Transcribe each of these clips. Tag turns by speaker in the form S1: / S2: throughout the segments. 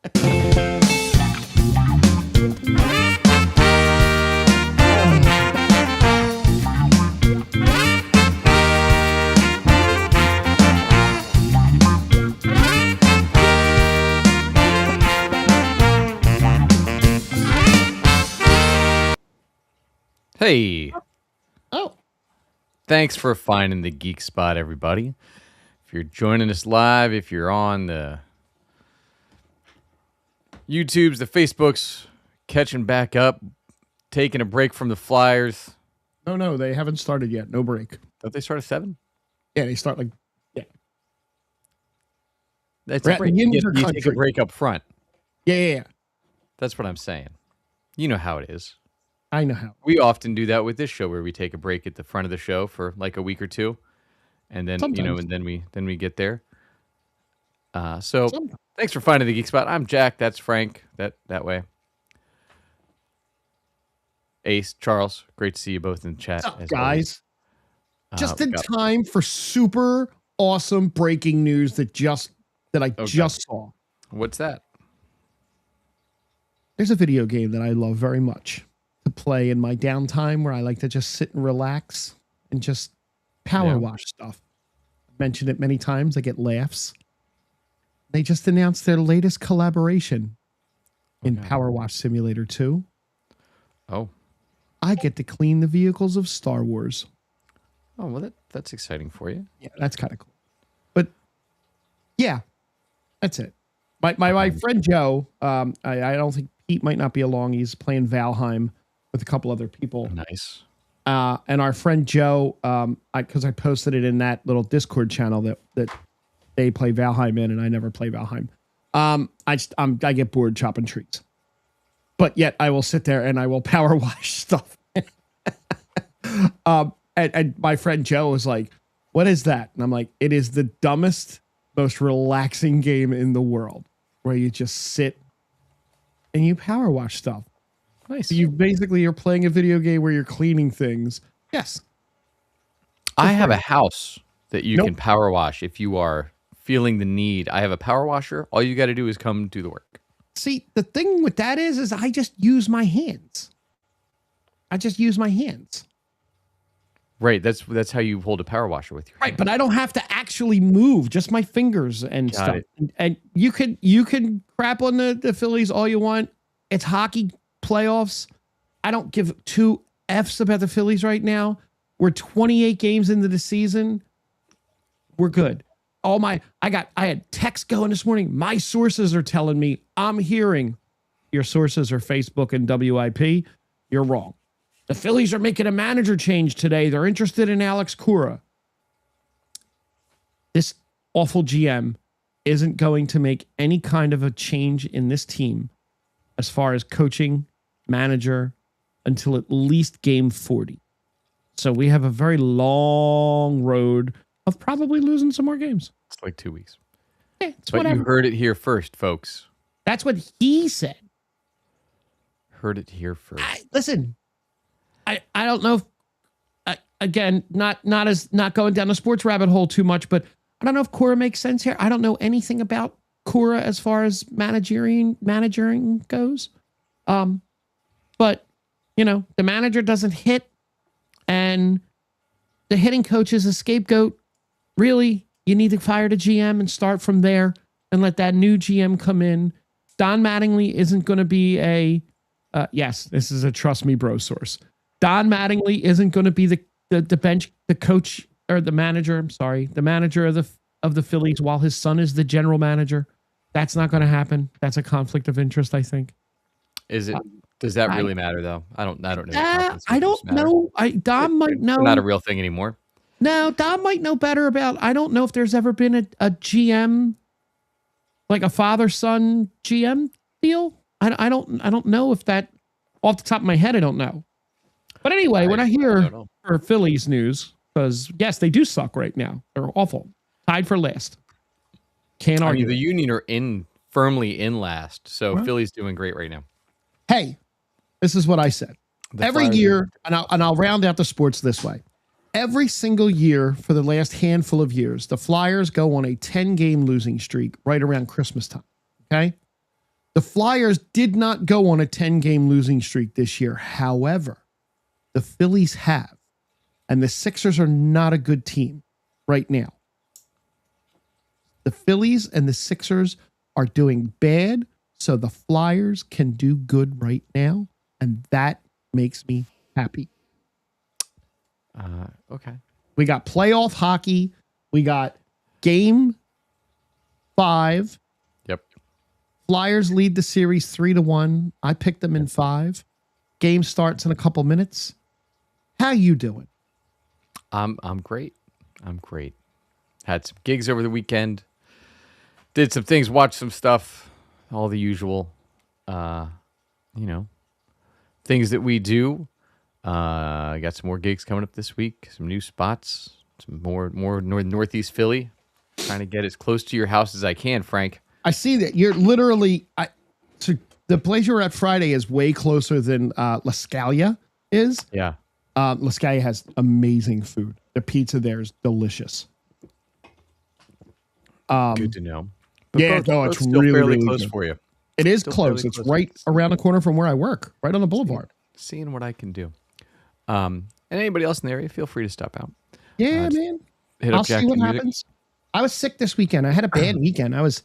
S1: Hey.
S2: Oh.
S1: Thanks for finding the Geek Spot, everybody. If you're joining us live, if you're on the YouTubes, the Facebooks, catching back up, taking a break from the Flyers.
S2: No, they haven't started yet. No break.
S1: Don't they start at 7?
S2: Yeah, they start
S1: That's a break. You take a break up front.
S2: Yeah.
S1: That's what I'm saying. You know how it is.
S2: I know how.
S1: We often do that with this show where we take a break at the front of the show for like a week or two. And then,
S2: Sometimes.
S1: and then we get there. So
S2: Sometimes.
S1: Thanks for finding the Geek Spot. I'm Jack. That's Frank. That way. Ace, Charles, great to see you both in the chat.
S2: What's up, guys? Just in time for super awesome breaking news that I just saw.
S1: What's that?
S2: There's a video game that I love very much to play in my downtime where I like to just sit and relax and just power wash stuff. I've mentioned it many times. I get laughs. They just announced their latest collaboration in Power Wash Simulator 2.
S1: Oh.
S2: I get to clean the vehicles of Star Wars.
S1: Oh, well, that's exciting for you.
S2: Yeah, that's kind of cool. But yeah, that's it. My friend Joe, I don't think Pete might not be along. He's playing Valheim with a couple other people.
S1: Nice.
S2: And our friend Joe, because I posted it in that little Discord channel that they play Valheim in, and I never play Valheim. I get bored chopping trees, but yet I will sit there and I will power wash stuff. And my friend Joe was like, "What is that?" And I'm like, "It is the dumbest, most relaxing game in the world, where you just sit and you power wash stuff."
S1: Nice.
S2: So you're playing a video game where you're cleaning things. Yes.
S1: I have a house that you can power wash if you are feeling the need. I have a power washer. All you got to do is come do the work.
S2: See, the thing with that is I just use my hands.
S1: Right. That's how you hold a power washer with your
S2: hands. Right, but I don't have to actually move, just my fingers and stuff. And you can crap on the Phillies all you want. It's hockey playoffs. I don't give two F's about the Phillies right now. We're 28 games into the season. We're good. I had text going this morning. My sources are telling me I'm hearing. Your sources are Facebook and WIP. You're wrong. The Phillies are making a manager change today. They're interested in Alex Cora. This awful GM isn't going to make any kind of a change in this team as far as coaching, manager, until at least game 40. So we have a very long road of probably losing some more games.
S1: It's like 2 weeks.
S2: Yeah,
S1: but you heard it here first, folks.
S2: That's what he said.
S1: Heard it here first.
S2: Listen, I don't know if, again, not going down the sports rabbit hole too much, but I don't know if Cora makes sense here. I don't know anything about Cora as far as managing goes. But the manager doesn't hit, and the hitting coach is a scapegoat. Really, you need to fire the GM and start from there and let that new GM come in. Don Mattingly isn't going to be yes, this is a trust me bro source. Don Mattingly isn't going to be the bench, the coach or the manager. I'm sorry, the manager of the Phillies while his son is the general manager. That's not going to happen. That's a conflict of interest, I think.
S1: Is it? Does that really matter though? I don't know.
S2: I don't know. Don might know.
S1: Not a real thing anymore.
S2: No, Don might know better about. I don't know if there's ever been a GM, like a father-son GM deal. I don't know if that, off the top of my head, I don't know. But anyway, when I hear for Phillies news, because yes, they do suck right now. They're awful, tied for last. Can't argue.
S1: The Union are firmly in last, so Philly's doing great right now.
S2: Hey, this is what I said. Every year, and I'll round out the sports this way. Every single year for the last handful of years, the Flyers go on a 10-game losing streak right around Christmas time. Okay? The Flyers did not go on a 10-game losing streak this year. However, the Phillies have. And the Sixers are not a good team right now. The Phillies and the Sixers are doing bad, so the Flyers can do good right now, and that makes me happy.
S1: Okay.
S2: We got playoff hockey. We got game 5.
S1: Yep.
S2: Flyers lead the series 3-1. I picked them in 5. Game starts in a couple minutes. How you doing?
S1: I'm great. I'm great. Had some gigs over the weekend. Did some things, watched some stuff, all the usual, things that we do. I got some more gigs coming up this week, some new spots, some more northeast Philly. Trying to get as close to your house as I can, Frank.
S2: I see that you're literally so the place you were at Friday is way closer than La Scaglia is.
S1: Yeah.
S2: La Scaglia has amazing food. The pizza there is delicious.
S1: Good to know. But
S2: Yeah,
S1: both
S2: it's
S1: still
S2: really,
S1: fairly
S2: really
S1: close
S2: good.
S1: for you.
S2: It is
S1: Still
S2: close.
S1: fairly
S2: It's
S1: close.
S2: right around the corner from where I work, right on the boulevard.
S1: Seeing what I can do. And anybody else in the area, feel free to stop out.
S2: Yeah, man.
S1: Hit
S2: I'll
S1: up Jack
S2: see what
S1: Music.
S2: happens. I was sick this weekend. I had a bad weekend. I was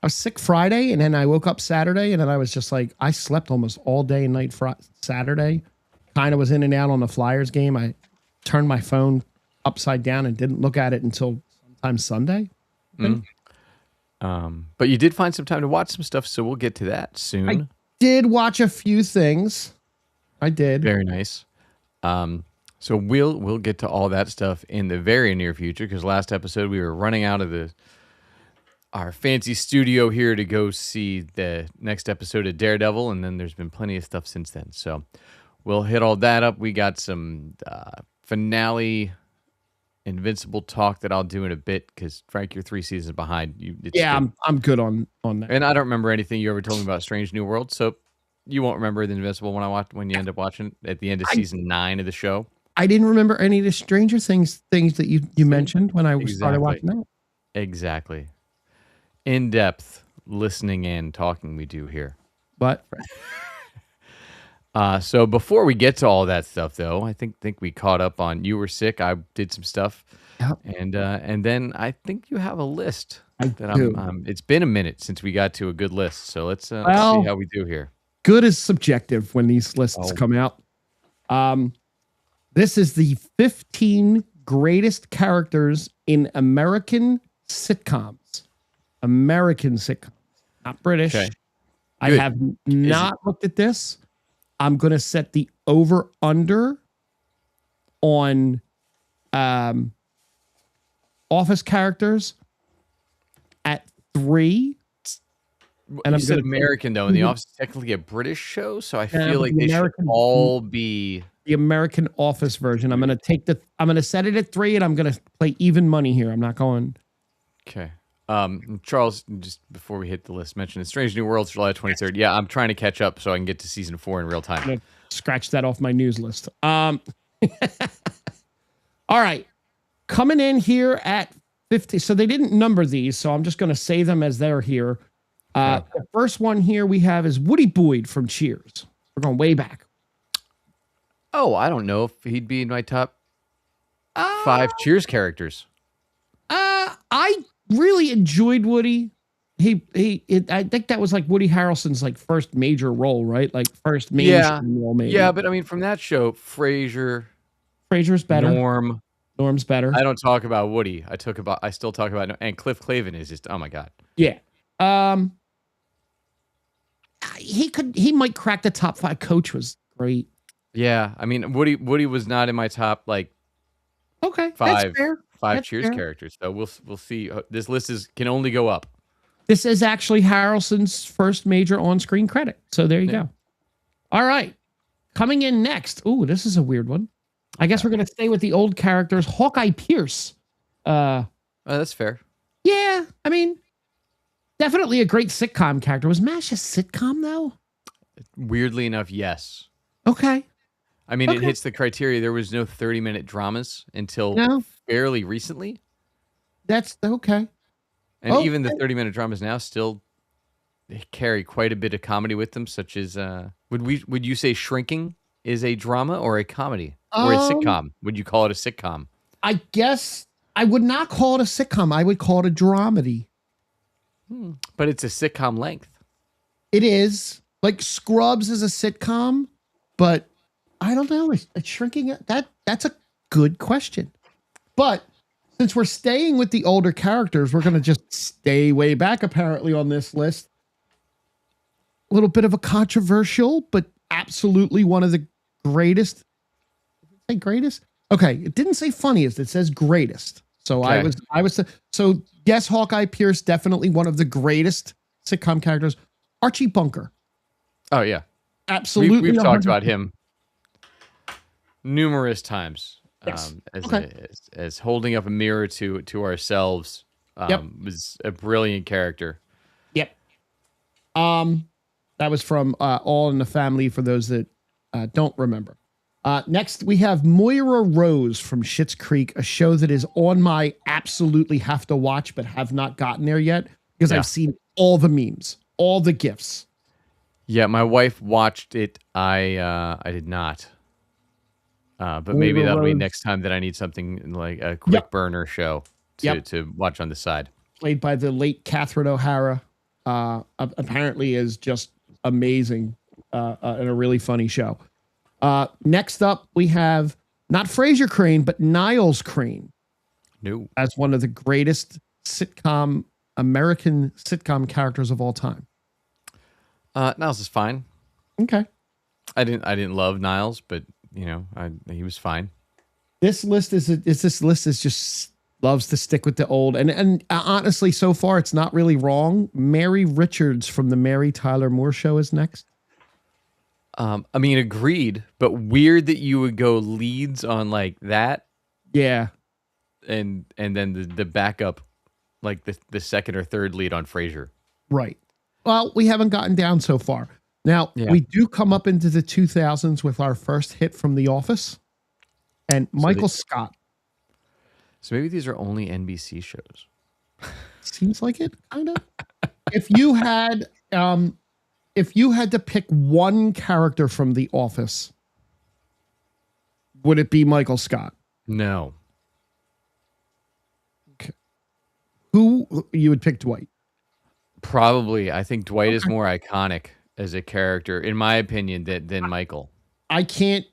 S2: sick Friday, and then I woke up Saturday, and then I was just like, I slept almost all day and night Saturday. Kind of was in and out on the Flyers game. I turned my phone upside down and didn't look at it until sometime Sunday.
S1: But you did find some time to watch some stuff, so we'll get to that soon.
S2: I did watch a few things. I did.
S1: Very nice. So we'll get to all that stuff in the very near future, because last episode we were running out of our fancy studio here to go see the next episode of Daredevil, and then there's been plenty of stuff since then. So we'll hit all that up. We got some finale Invincible talk that I'll do in a bit, because Frank, you're 3 seasons behind.
S2: I'm good on that.
S1: And I don't remember anything you ever told me about Strange New World, so you won't remember the Invincible when you end up watching at the end of season 9 of the show.
S2: I didn't remember any of the Stranger Things that you mentioned when I started watching that.
S1: Exactly. In-depth listening and talking we do here.
S2: But
S1: so before we get to all that stuff, though, I think we caught up on you were sick. I did some stuff,
S2: Yep.
S1: and then I think you have a list that
S2: do.
S1: It's been a minute since we got to a good list, so let's see how we do here.
S2: Good is subjective when these lists come out. This is the 15 greatest characters in American sitcoms. American sitcoms, not British.
S1: Okay.
S2: I
S1: Good.
S2: have not looked at this. I'm going to set the over-under on office characters at 3.
S1: And you said American, though, and The Office is technically a British show, so I feel like they should all be
S2: the American Office version. I'm going to set it at 3, and I'm going to play even money here. I'm not going.
S1: Okay. Charles, just before we hit the list, mentioned Strange New World, July 23rd. Yeah, I'm trying to catch up so I can get to season 4 in real time.
S2: I'm going to scratch that off my news list. All right. Coming in here at 50. So they didn't number these, so I'm just going to say them as they're here. The first one here we have is Woody Boyd from Cheers. We're going way back.
S1: Oh, I don't know if he'd be in my top 5 Cheers characters.
S2: I really enjoyed Woody. I think that was like Woody Harrelson's like first major role, right? Like first mainstream role, maybe.
S1: Yeah, but I mean, from that show, Frasier's
S2: better.
S1: Norm's better.
S2: I
S1: don't talk about Woody. I still talk about, and Cliff Clavin is just, oh my God.
S2: Yeah. He might crack the top 5. Coach was great.
S1: Yeah, I mean, Woody was not in my top like
S2: Okay,
S1: 5
S2: that's
S1: Cheers
S2: fair.
S1: characters. So we'll see. This list can only go up.
S2: This is actually Harrelson's first major on-screen credit. So there you go. All right. Coming in next. Ooh, this is a weird one. I guess we're going to stay with the old characters. Hawkeye Pierce.
S1: That's fair.
S2: Yeah, I mean, definitely a great sitcom character. Was MASH a sitcom, though?
S1: Weirdly enough, yes.
S2: Okay.
S1: I mean, it hits the criteria. There was no 30-minute dramas until fairly recently.
S2: That's okay.
S1: And even the 30-minute dramas now still carry quite a bit of comedy with them, such as would you say Shrinking is a drama or a comedy or a
S2: Um,
S1: sitcom? Would you call it a sitcom?
S2: I guess I would not call it a sitcom. I would call it a dramedy.
S1: But it's a sitcom length.
S2: It is like Scrubs is a sitcom, but I don't know. It's shrinking. That's a good question. But since we're staying with the older characters, we're going to just stay way back apparently on this list. A little bit of a controversial, but absolutely one of the greatest. Did it say greatest? Okay, it didn't say funniest. It says greatest. So
S1: Okay.
S2: so yes, Hawkeye Pierce, definitely one of the greatest sitcom characters. Archie Bunker,
S1: Oh yeah,
S2: absolutely.
S1: we've talked
S2: 100%.
S1: about him numerous times.
S2: Yes.
S1: As,
S2: Okay.
S1: as holding up a mirror to ourselves.
S2: Yep.
S1: Was a brilliant character.
S2: Yep. That was from All in the Family for those that don't remember. Next, we have Moira Rose from Schitt's Creek, a show that is on my absolutely have to watch, but have not gotten there yet because
S1: Yeah.
S2: I've seen all the memes, all the GIFs.
S1: Yeah, my wife watched it. I did not. But maybe
S2: Moira
S1: that'll be
S2: Rose.
S1: next time that I need something like a quick burner show
S2: Yep.
S1: to watch on the side.
S2: Played by the late Catherine O'Hara, apparently is just amazing and a really funny show. Next up, we have not Fraser Crane, but Niles Crane
S1: No.
S2: as one of the greatest American sitcom characters of all time.
S1: Niles is fine.
S2: Okay.
S1: I didn't love Niles, but he was fine.
S2: This list is just loves to stick with the old and honestly, so far it's not really wrong. Mary Richards from the Mary Tyler Moore Show is next.
S1: I mean, agreed, but weird that you would go leads on like that,
S2: Yeah.
S1: and then the backup, like the second or third lead on Frasier.
S2: Right. Well, we haven't gotten down so far. Now,
S1: Yeah.
S2: we do come up into the 2000s with our first hit from The Office and Michael Scott.
S1: So maybe these are only NBC shows.
S2: Seems like it, kind of. If you had to pick one character from The Office, would it be Michael Scott?
S1: No.
S2: Who you would pick? Dwight?
S1: Probably. I think Dwight is more iconic as a character, in my opinion, than Michael.
S2: I can't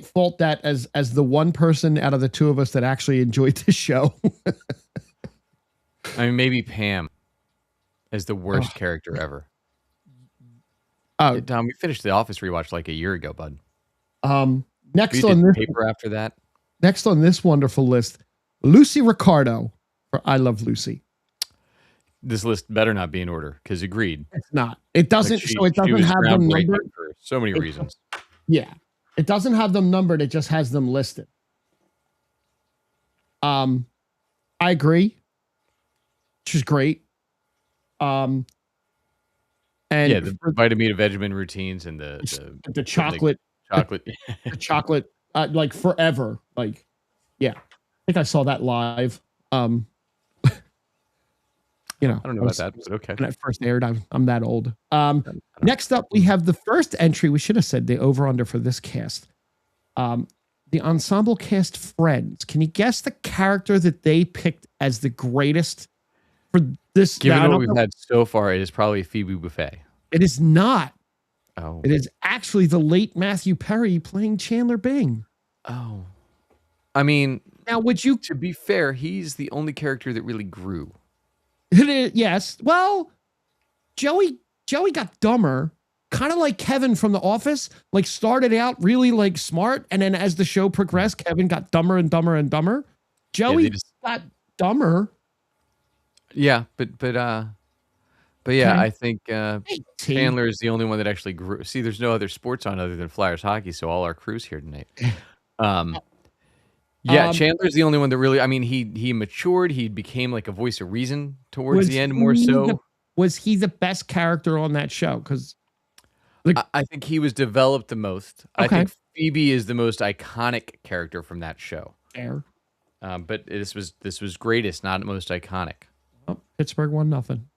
S2: fault that as the one person out of the two of us that actually enjoyed the show.
S1: I mean, maybe Pam as the worst character ever. Tom, we finished the Office rewatch like a year ago, bud.
S2: Next
S1: We
S2: on
S1: did
S2: this
S1: paper after that.
S2: next on this wonderful list, Lucy Ricardo for I Love Lucy.
S1: This list better not be in order because agreed.
S2: It's not. It doesn't.
S1: Like,
S2: So it
S1: she
S2: doesn't
S1: was
S2: have them
S1: groundbreaking
S2: numbered.
S1: for so many reasons.
S2: Yeah, it doesn't have them numbered. It just has them listed. I agree. She's great. And
S1: Yeah, the vitamin Vegemin routines and the
S2: chocolate,
S1: chocolate.
S2: the chocolate, like forever. Like, yeah, I think I saw that live.
S1: I don't know about that, but okay.
S2: When it first aired, I'm that old. Next up, we have the first entry. We should have said the over-under for this cast. The ensemble cast Friends. Can you guess the character that they picked as the greatest for this?
S1: Given what we've had so far, it is probably Phoebe Buffay.
S2: It is not.
S1: Oh.
S2: It is actually the late Matthew Perry playing Chandler Bing.
S1: Oh. I mean,
S2: Now, would you?
S1: to be fair, he's the only character that really grew.
S2: It is, yes. Well, Joey got dumber, kind of like Kevin from The Office. Like started out really like smart, and then as the show progressed, Kevin got dumber and dumber and dumber. Joey got dumber.
S1: Yeah, but yeah,
S2: Okay.
S1: I think
S2: Hey, T.
S1: Chandler is the only one that actually grew. See, there's no other sports on other than Flyers hockey, so all our crew's here tonight. Chandler's the only one that really. I mean, he matured. He became like a voice of reason towards the end, more so.
S2: Was he the best character on that show? Because
S1: I think he was developed the most.
S2: Okay.
S1: I think Phoebe is the most iconic character from that show.
S2: fair.
S1: But this was greatest, not most iconic.
S2: Oh, Pittsburgh won nothing.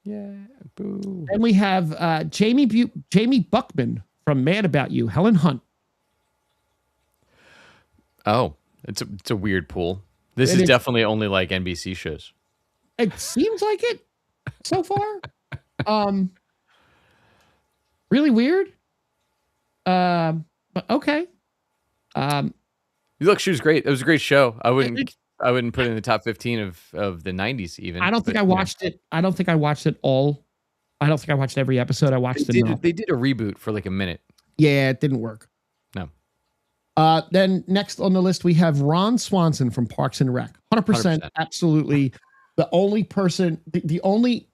S1: Yeah. Boo.
S2: And we have Jamie Buckman from Mad About You, Helen Hunt.
S1: Oh, it's a weird pool. This
S2: It
S1: is
S2: is.
S1: definitely only like NBC shows.
S2: It seems like it so far. Really weird. But okay.
S1: Look, she was great. It was a great show. I wouldn't put it in the top 15 of the 90s even.
S2: I don't think
S1: but,
S2: I watched it. I don't think I watched it all. I don't think I watched every episode. I watched enough.
S1: They did a reboot for like a minute.
S2: Yeah, it didn't work.
S1: No.
S2: Then next on the list, we have Ron Swanson from Parks and Rec. 100%, absolutely. The only person, the only,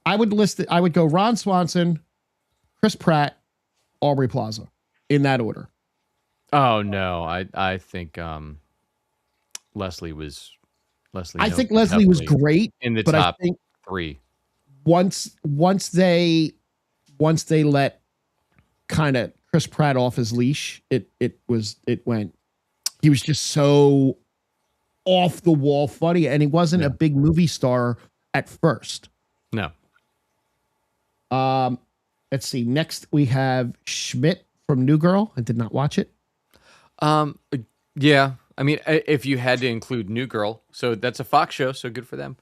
S2: I would list it, I would go Ron Swanson, Chris Pratt, Aubrey Plaza, in that order.
S1: Oh, no. I think Leslie.
S2: I think Leslie was great.
S1: In the
S2: but
S1: top
S2: I think
S1: 3.
S2: Once they let kind of Chris Pratt off his leash, it went. He was just so off the wall funny, and he wasn't a big movie star at first.
S1: No.
S2: Let's see. Next we have Schmidt from New Girl. I did not watch it.
S1: Yeah. I mean, if you had to include New Girl, so that's a Fox show, so good for them.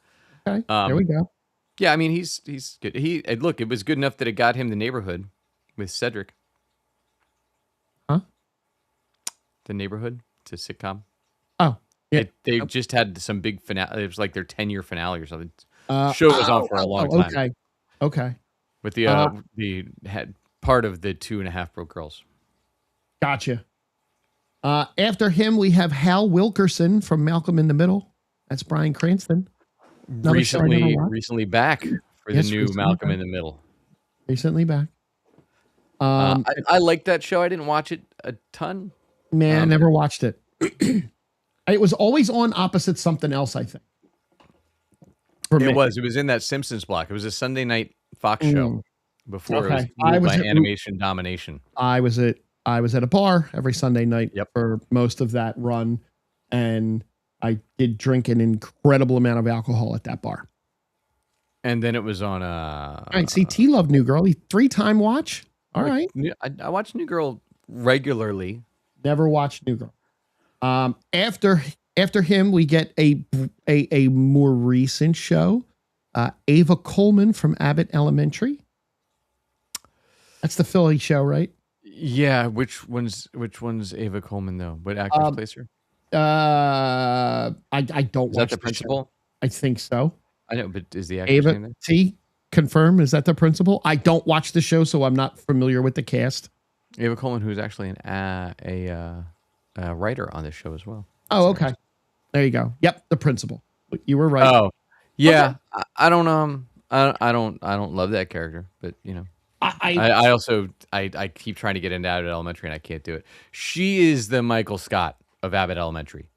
S2: Okay, there we go.
S1: Yeah, I mean, he's good. Look, it was good enough that it got him The Neighborhood with Cedric.
S2: Huh?
S1: The Neighborhood. It's a sitcom.
S2: Oh, yeah.
S1: They just had some big finale. It was like their 10-year finale or something. Show was on for a long time.
S2: Okay.
S1: With the had part of the 2.5 Broke Girls.
S2: Gotcha. After him, we have Hal Wilkerson from Malcolm in the Middle. That's Bryan Cranston.
S1: Recently back for the new Malcolm in the Middle.
S2: Recently back.
S1: I liked that show. I didn't watch it a ton.
S2: Man, I never watched it. It was always on opposite something else, I think.
S1: It was in that Simpsons block. It was a Sunday night Fox show before it was moved by Animation Domination.
S2: I was at a bar every Sunday night for most of that run, and I did drink an incredible amount of alcohol at that bar.
S1: And then it was on
S2: all right, see, T loved New Girl. 3-time watch. All right.
S1: I watch New Girl regularly.
S2: Never watched New Girl. After him, we get a more recent show. Ava Coleman from Abbott Elementary. That's the Philly show, right?
S1: Yeah. Which one's Ava Coleman though? What actress plays her?
S2: I don't.
S1: Is that the principal?
S2: I think so.
S1: I know, but is the actress name there?
S2: T, confirm. Is that the principal? I don't watch the show, so I'm not familiar with the cast.
S1: Ava Coleman, who's actually a writer on this show as well.
S2: Oh, okay. There you go. Yep, the principal. You were right.
S1: Oh, yeah. Okay. I don't love that character, but you know, I also keep trying to get into Abbott Elementary and I can't do it. She is the Michael Scott of Abbott Elementary,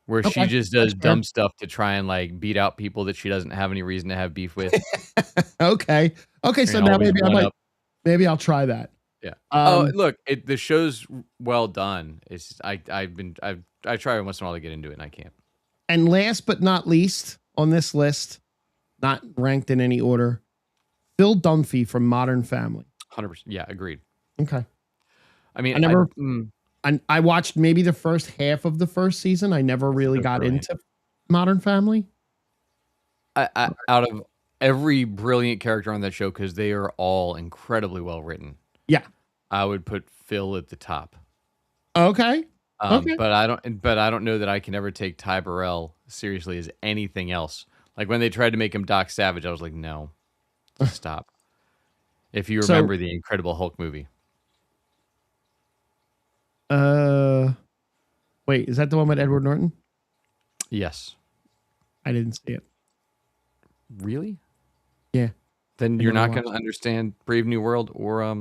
S1: where she just does dumb stuff to try and like beat out people that she doesn't have any reason to have beef with.
S2: Okay. So now maybe I'll try that.
S1: Yeah. Look, the show's well done. It's just, I try once in a while to get into it and I can't.
S2: And last but not least on this list, not ranked in any order, Phil Dunphy from Modern Family.
S1: 100%. Yeah, agreed.
S2: Okay.
S1: I mean,
S2: I watched maybe the first half of the first season. I never really got into Modern Family.
S1: Out of every brilliant character on that show, because they are all incredibly well written.
S2: Yeah.
S1: I would put Phil at the top.
S2: Okay.
S1: But I don't know that I can ever take Ty Burrell seriously as anything else. Like when they tried to make him Doc Savage, I was like, no, stop. If you remember the Incredible Hulk movie.
S2: Wait, is that the one with Edward Norton?
S1: Yes.
S2: I didn't see it.
S1: Really?
S2: Yeah.
S1: Then you're not going to understand Brave New World or
S2: I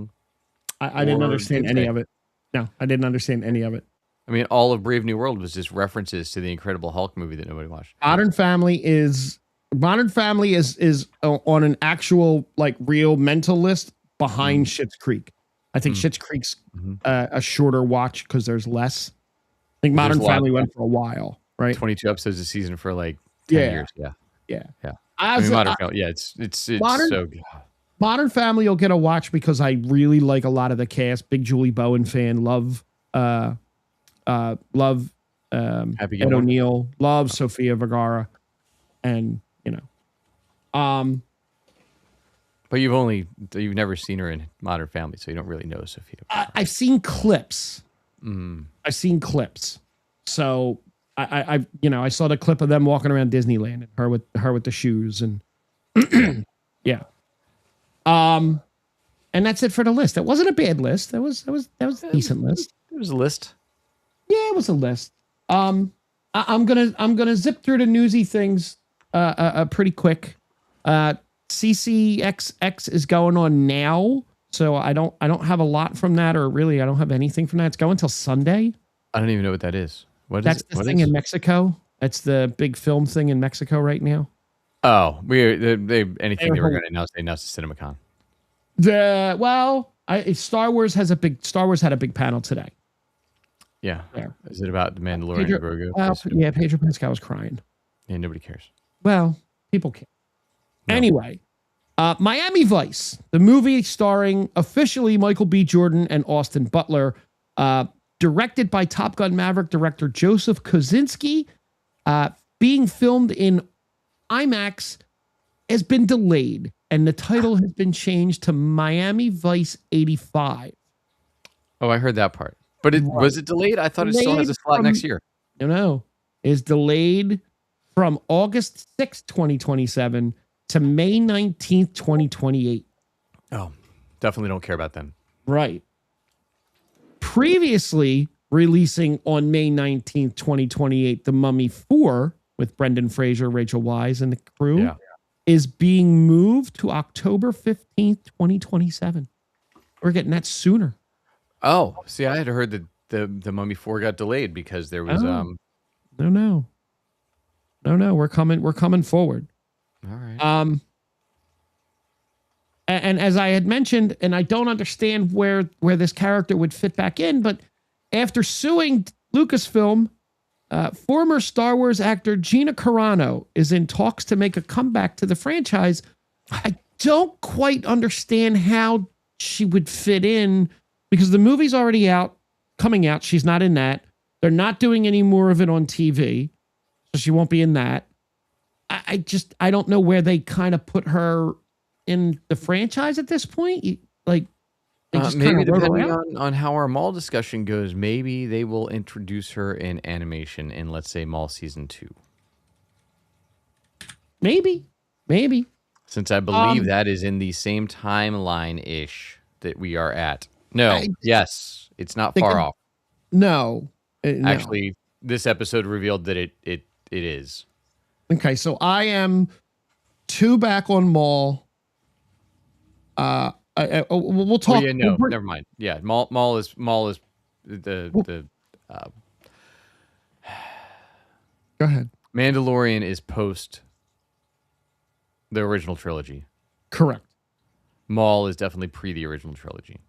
S2: didn't understand any of it. No, I didn't understand any of it.
S1: I mean, all of Brave New World was just references to the Incredible Hulk movie that nobody watched.
S2: Modern Family is on an actual like real mental list behind Schitt's Creek. I think Schitt's Creek's a shorter watch because there's less. I think Modern Family went for a while, right?
S1: 22 episodes a season for like 10 years. Yeah.
S2: Yeah.
S1: Yeah. I
S2: As
S1: mean, Modern Family. Yeah, it's
S2: Modern
S1: so good.
S2: Modern Family will get a watch because I really like a lot of the cast. Big Julie Bowen fan. Love
S1: Happy
S2: Ed
S1: Gilmore.
S2: O'Neill. Love Sofia Vergara, and
S1: But you've never seen her in Modern Family, so you don't really know Sophia.
S2: I've seen clips.
S1: Mm.
S2: I've seen clips. So I saw the clip of them walking around Disneyland and her with the shoes and yeah. And that's it for the list. It wasn't a bad list. That was a decent list.
S1: It was a list.
S2: Yeah, it was a list. I'm gonna zip through the newsy things pretty quick. CCXX is going on now, so I don't have a lot from that, or really I don't have anything from that. It's going till Sunday.
S1: I don't even know what that is.
S2: That's the thing in Mexico. That's the big film thing in Mexico right now.
S1: Oh, anything they were going to announce, they announced at CinemaCon.
S2: Star Wars had a big panel today.
S1: Yeah.
S2: There.
S1: Is it about the Mandalorian and Grogu?
S2: Yeah, Pedro Pascal was crying.
S1: Yeah, nobody cares.
S2: Well, people care.
S1: No.
S2: Anyway, Miami Vice, the movie starring officially Michael B. Jordan and Austin Butler, directed by Top Gun Maverick director Joseph Kosinski, being filmed in IMAX, has been delayed, and the title has been changed to Miami Vice 85.
S1: Oh, I heard that part. But was it delayed? I thought it still has a slot next year.
S2: No. Is delayed from August 6th, 2027 to May 19th, 2028.
S1: Oh, definitely don't care about them.
S2: Right. Previously releasing on May 19th, 2028, The Mummy 4 with Brendan Fraser, Rachel Weisz, and the crew is being moved to October 15th, 2027. We're getting that sooner.
S1: Oh, see, I had heard that the Mummy 4 got delayed because there was
S2: No. We're coming forward.
S1: All right.
S2: And as I had mentioned, and I don't understand where this character would fit back in, but after suing Lucasfilm, former Star Wars actor Gina Carano is in talks to make a comeback to the franchise. I don't quite understand how she would fit in because the movie's already coming out. She's not in that. They're not doing any more of it on TV, so she won't be in that. I don't know where they kind of put her in the franchise at this point. Like,
S1: maybe depending on how our Maul discussion goes, maybe they will introduce her in animation in, let's say, Maul season 2.
S2: Maybe.
S1: Since I believe that is in the same timeline-ish that we are at. No, yes, it's not far off.
S2: No.
S1: Actually, this episode revealed that it is.
S2: Okay, so I am 2 back on Maul. We'll talk.
S1: Oh, yeah, no, never mind. Yeah, Maul is the
S2: Go ahead.
S1: Mandalorian is post the original trilogy.
S2: Correct.
S1: Maul is definitely pre the original trilogy.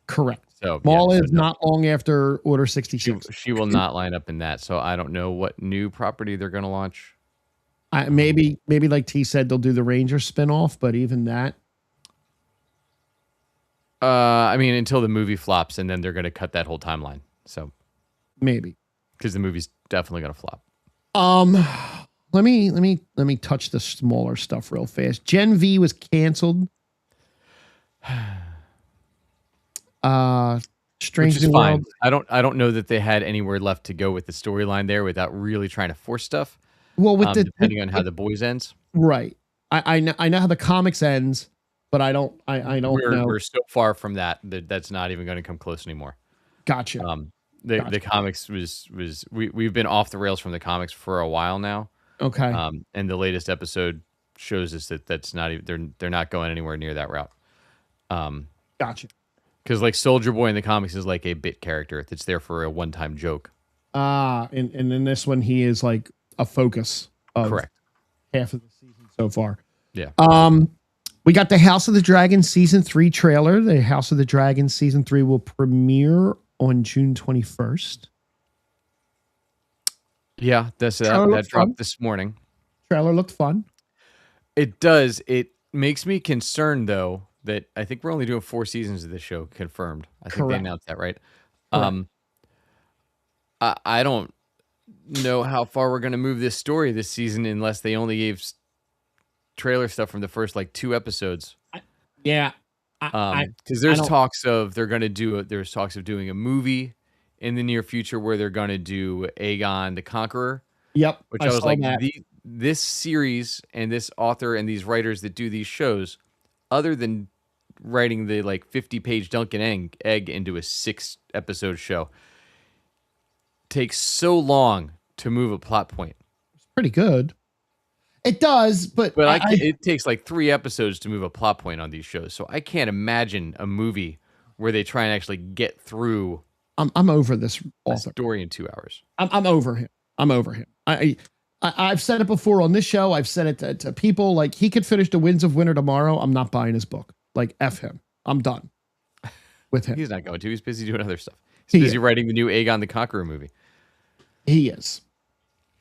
S2: Correct.
S1: So
S2: Maul is not long after Order 66.
S1: She will not line up in that. So I don't know what new property they're going to launch.
S2: Maybe like T said, they'll do the Ranger spinoff, but even that.
S1: I mean, until the movie flops, and then they're going to cut that whole timeline. So
S2: maybe
S1: because the movie's definitely going to flop.
S2: Let me touch the smaller stuff real fast. Gen V was canceled. Strange
S1: Which is
S2: New
S1: fine.
S2: World.
S1: I don't know that they had anywhere left to go with the storyline there without really trying to force stuff.
S2: Well, with
S1: depending on how the boys ends,
S2: right? I know how the comics ends, but I don't know.
S1: We're so far from that's not even going to come close anymore.
S2: Gotcha.
S1: The comics we've been off the rails from the comics for a while now.
S2: Okay.
S1: And the latest episode shows us that's not even they're not going anywhere near that route.
S2: Gotcha.
S1: Because like Soldier Boy in the comics is like a bit character that's there for a one-time joke.
S2: And in this one he is like a focus of
S1: correct
S2: half of the season so far.
S1: Yeah.
S2: We got the House of the Dragon season 3 trailer. The House of the Dragon season 3 will premiere on June 21st.
S1: Yeah, that dropped this morning.
S2: Trailer looked fun.
S1: It does. It makes me concerned though that I think we're only doing 4 seasons of this show confirmed. I think they
S2: Correct.
S1: announced that, right?
S2: Correct.
S1: Um, I don't know how far we're going to move this story this season unless they only gave trailer stuff from the first like 2 episodes.
S2: Yeah.
S1: Because
S2: I
S1: there's
S2: don't.
S1: talks of there's talks of doing a movie in the near future where they're going to do Aegon the Conqueror,
S2: Yep.
S1: which
S2: I
S1: I was
S2: saw
S1: like,
S2: that.
S1: this series and this author and these writers that do these shows, other than writing the like 50-page Duncan egg into a 6-episode show, takes so long to move a plot point.
S2: It's pretty good. It does, but
S1: it takes like 3 episodes to move a plot point on these shows. So I can't imagine a movie where they try and actually get through
S2: I'm over this
S1: a
S2: author.
S1: story in 2 hours.
S2: I'm over him. I'm over him. I've said it before on this show. I've said it to people. Like, he could finish The Winds of Winter tomorrow. I'm not buying his book. Like, F him. I'm done with him.
S1: He's not going to. He's busy doing other stuff. He's busy writing the new Aegon the Conqueror movie.
S2: He is.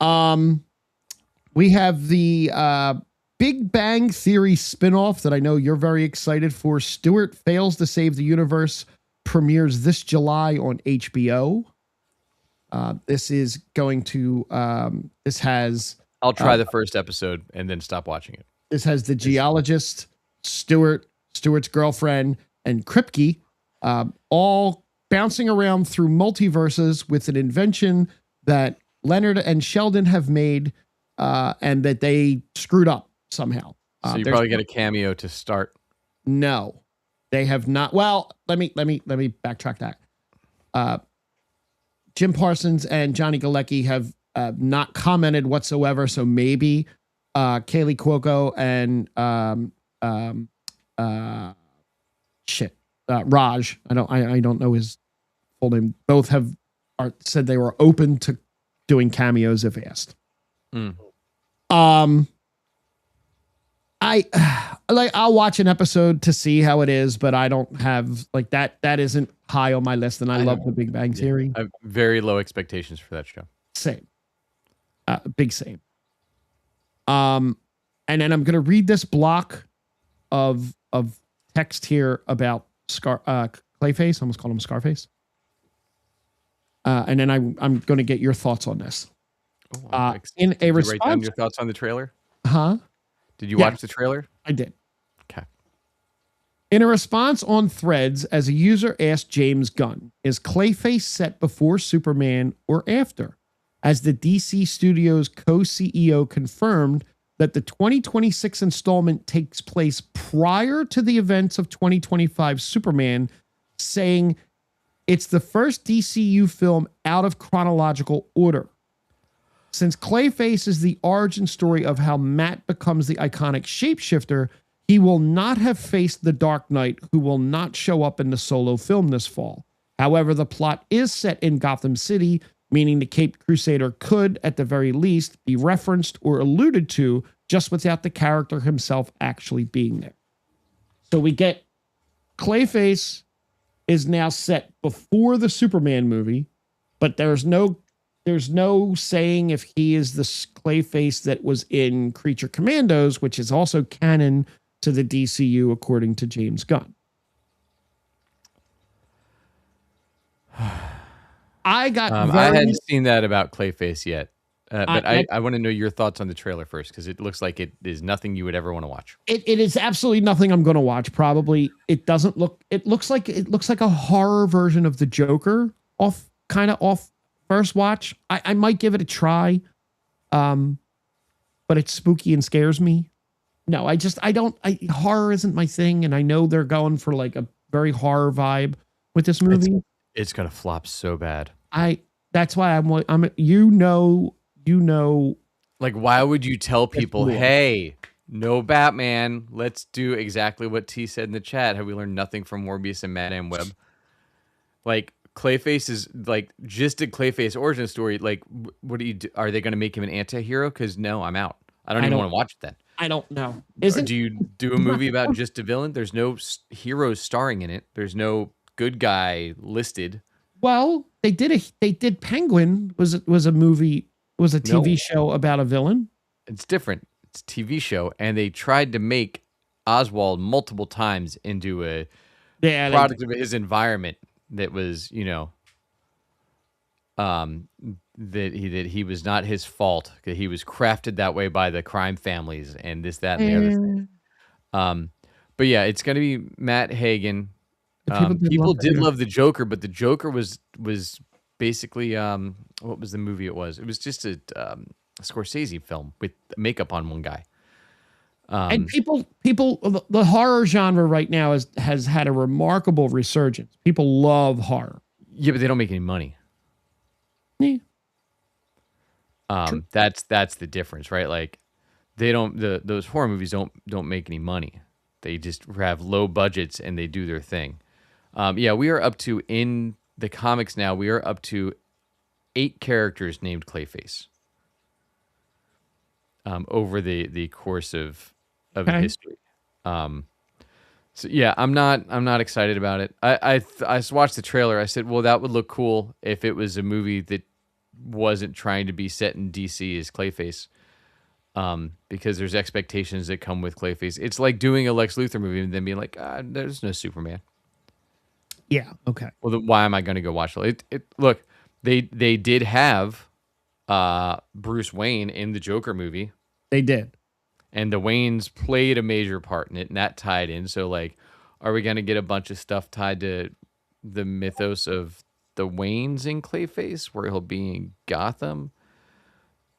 S2: We have the Big Bang Theory spinoff that I know you're very excited for. Stewart Fails to Save the Universe premieres this July on HBO. This is going to this has
S1: I'll try the first episode and then stop watching it.
S2: This has the geologist, Stewart's girlfriend, and Kripke all bouncing around through multiverses with an invention that Leonard and Sheldon have made and that they screwed up somehow.
S1: So you probably get a cameo to start.
S2: No, they have not. Well, let me backtrack that. Jim Parsons and Johnny Galecki have not commented whatsoever. So maybe Kaylee Cuoco and Raj. I don't know his full name. Both said they were open to doing cameos if asked. I'll watch an episode to see how it is, but I don't have like that. That isn't high on my list, and I love The Big Bang Theory.
S1: I have very low expectations for that show.
S2: Same. Big same. And then I'm gonna read this block of text here about Clayface. I almost called him Scarface. And then I'm gonna get your thoughts on this. In a response,
S1: write down your thoughts on the trailer?
S2: Huh?
S1: Did you watch the trailer?
S2: I did.
S1: Okay.
S2: In a response on Threads, as a user asked James Gunn, is Clayface set before Superman or after? As the DC Studios co-CEO confirmed that the 2026 installment takes place prior to the events of 2025 Superman, saying it's the first DCU film out of chronological order. Since Clayface is the origin story of how Matt becomes the iconic shapeshifter, he will not have faced the Dark Knight, who will not show up in the solo film this fall. However, the plot is set in Gotham City, meaning the Caped Crusader could, at the very least, be referenced or alluded to, just without the character himself actually being there. So we get Clayface is now set before the Superman movie, but there's no saying if he is the Clayface that was in Creature Commandos, which is also canon to the DCU, according to James Gunn. I
S1: hadn't seen that about Clayface yet, but I want to know your thoughts on the trailer first, because it looks like it is nothing you would ever want to watch.
S2: It is absolutely nothing I'm going to watch. Probably it doesn't look. It looks like a horror version of the Joker off first watch. I might give it a try, but it's spooky and scares me. No, horror isn't my thing, and I know they're going for like a very horror vibe with this movie.
S1: It's gonna flop so bad.
S2: That's why I'm
S1: like, why would you tell people, hey, no Batman, let's do exactly what T said in the chat? Have we learned nothing from Morbius and Madame Web? Like, Clayface is like just a Clayface origin story. Like, what do you do? Are they going to make him an anti-hero? Because no, I'm out. I don't even want to watch it then.
S2: I don't know.
S1: Do you do a movie about just a villain? There's no heroes starring in it. There's no good guy listed.
S2: Well, they did Penguin was a movie, was a TV show about a villain.
S1: It's different. TV show, and they tried to make Oswald multiple times into a
S2: Yeah, they
S1: product of his environment that was, um, that he was not his fault, that he was crafted that way by the crime families and this, that, and the other thing.
S2: and
S1: Um, but yeah, it's going to be Matt Hagen.
S2: the people did
S1: People
S2: love
S1: did
S2: that.
S1: love the Joker, but the Joker was basically what was the movie? It was just a Scorsese film with makeup on one guy.
S2: And the horror genre right now has had a remarkable resurgence. People love horror.
S1: Yeah, but they don't make any money.
S2: Yeah. True.
S1: That's the difference, right? Like they don't those horror movies don't make any money. They just have low budgets and they do their thing. Yeah, we are up to in the comics now. We are up to 8 characters named Clayface. Over the course of
S2: Okay.
S1: history. So yeah, I'm not excited about it. I watched the trailer. I said, well, that would look cool if it was a movie that wasn't trying to be set in DC as Clayface. Because there's expectations that come with Clayface. It's like doing a Lex Luthor movie and then being like, there's no Superman.
S2: Yeah. Okay.
S1: Well, then why am I going to go watch it? Look, they did have Bruce Wayne in the Joker movie.
S2: They did.
S1: And the Waynes played a major part in it, and that tied in. So, like, are we going to get a bunch of stuff tied to the mythos of the Waynes in Clayface, where he'll be in Gotham?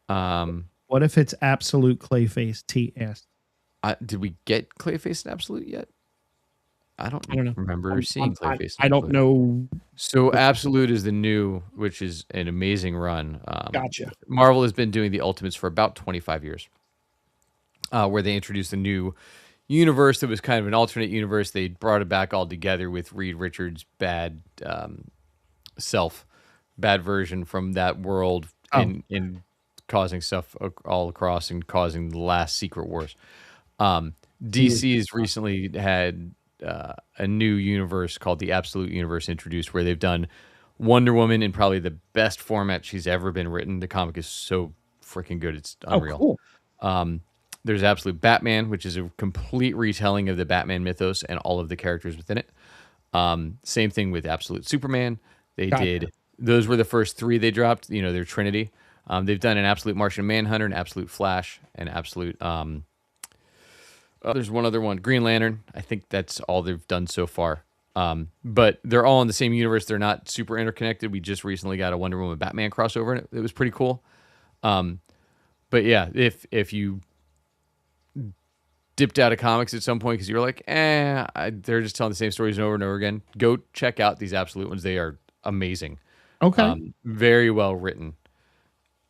S2: What if it's Absolute Clayface TS?
S1: Did we get Clayface in Absolute yet? I don't
S2: know.
S1: remember seeing Clayface.
S2: I don't know.
S1: So Absolute is the new, which is an amazing run.
S2: Gotcha.
S1: Marvel has been doing the Ultimates for about 25 years. Where they introduced a new universe that was kind of an alternate universe. They brought it back all together with Reed Richards' bad bad version from that world, in causing stuff all across and causing the last Secret Wars. DC has recently had a new universe called the Absolute Universe introduced, where they've done Wonder Woman in probably the best format she's ever been written. The comic is so freaking good; it's unreal.
S2: Cool.
S1: There's Absolute Batman, which is a complete retelling of the Batman mythos and all of the characters within it. Same thing with Absolute Superman. They did. Those were the first 3 they dropped. Their Trinity. They've done an Absolute Martian Manhunter, an Absolute Flash, an Absolute. There's one other one, Green Lantern. I think that's all they've done so far. But they're all in the same universe. They're not super interconnected. We just recently got a Wonder Woman Batman crossover, and it was pretty cool. But yeah, if you dipped out of comics at some point because you're like, they're just telling the same stories over and over again, go check out these Absolute ones. They are amazing.
S2: Okay.
S1: Very well written.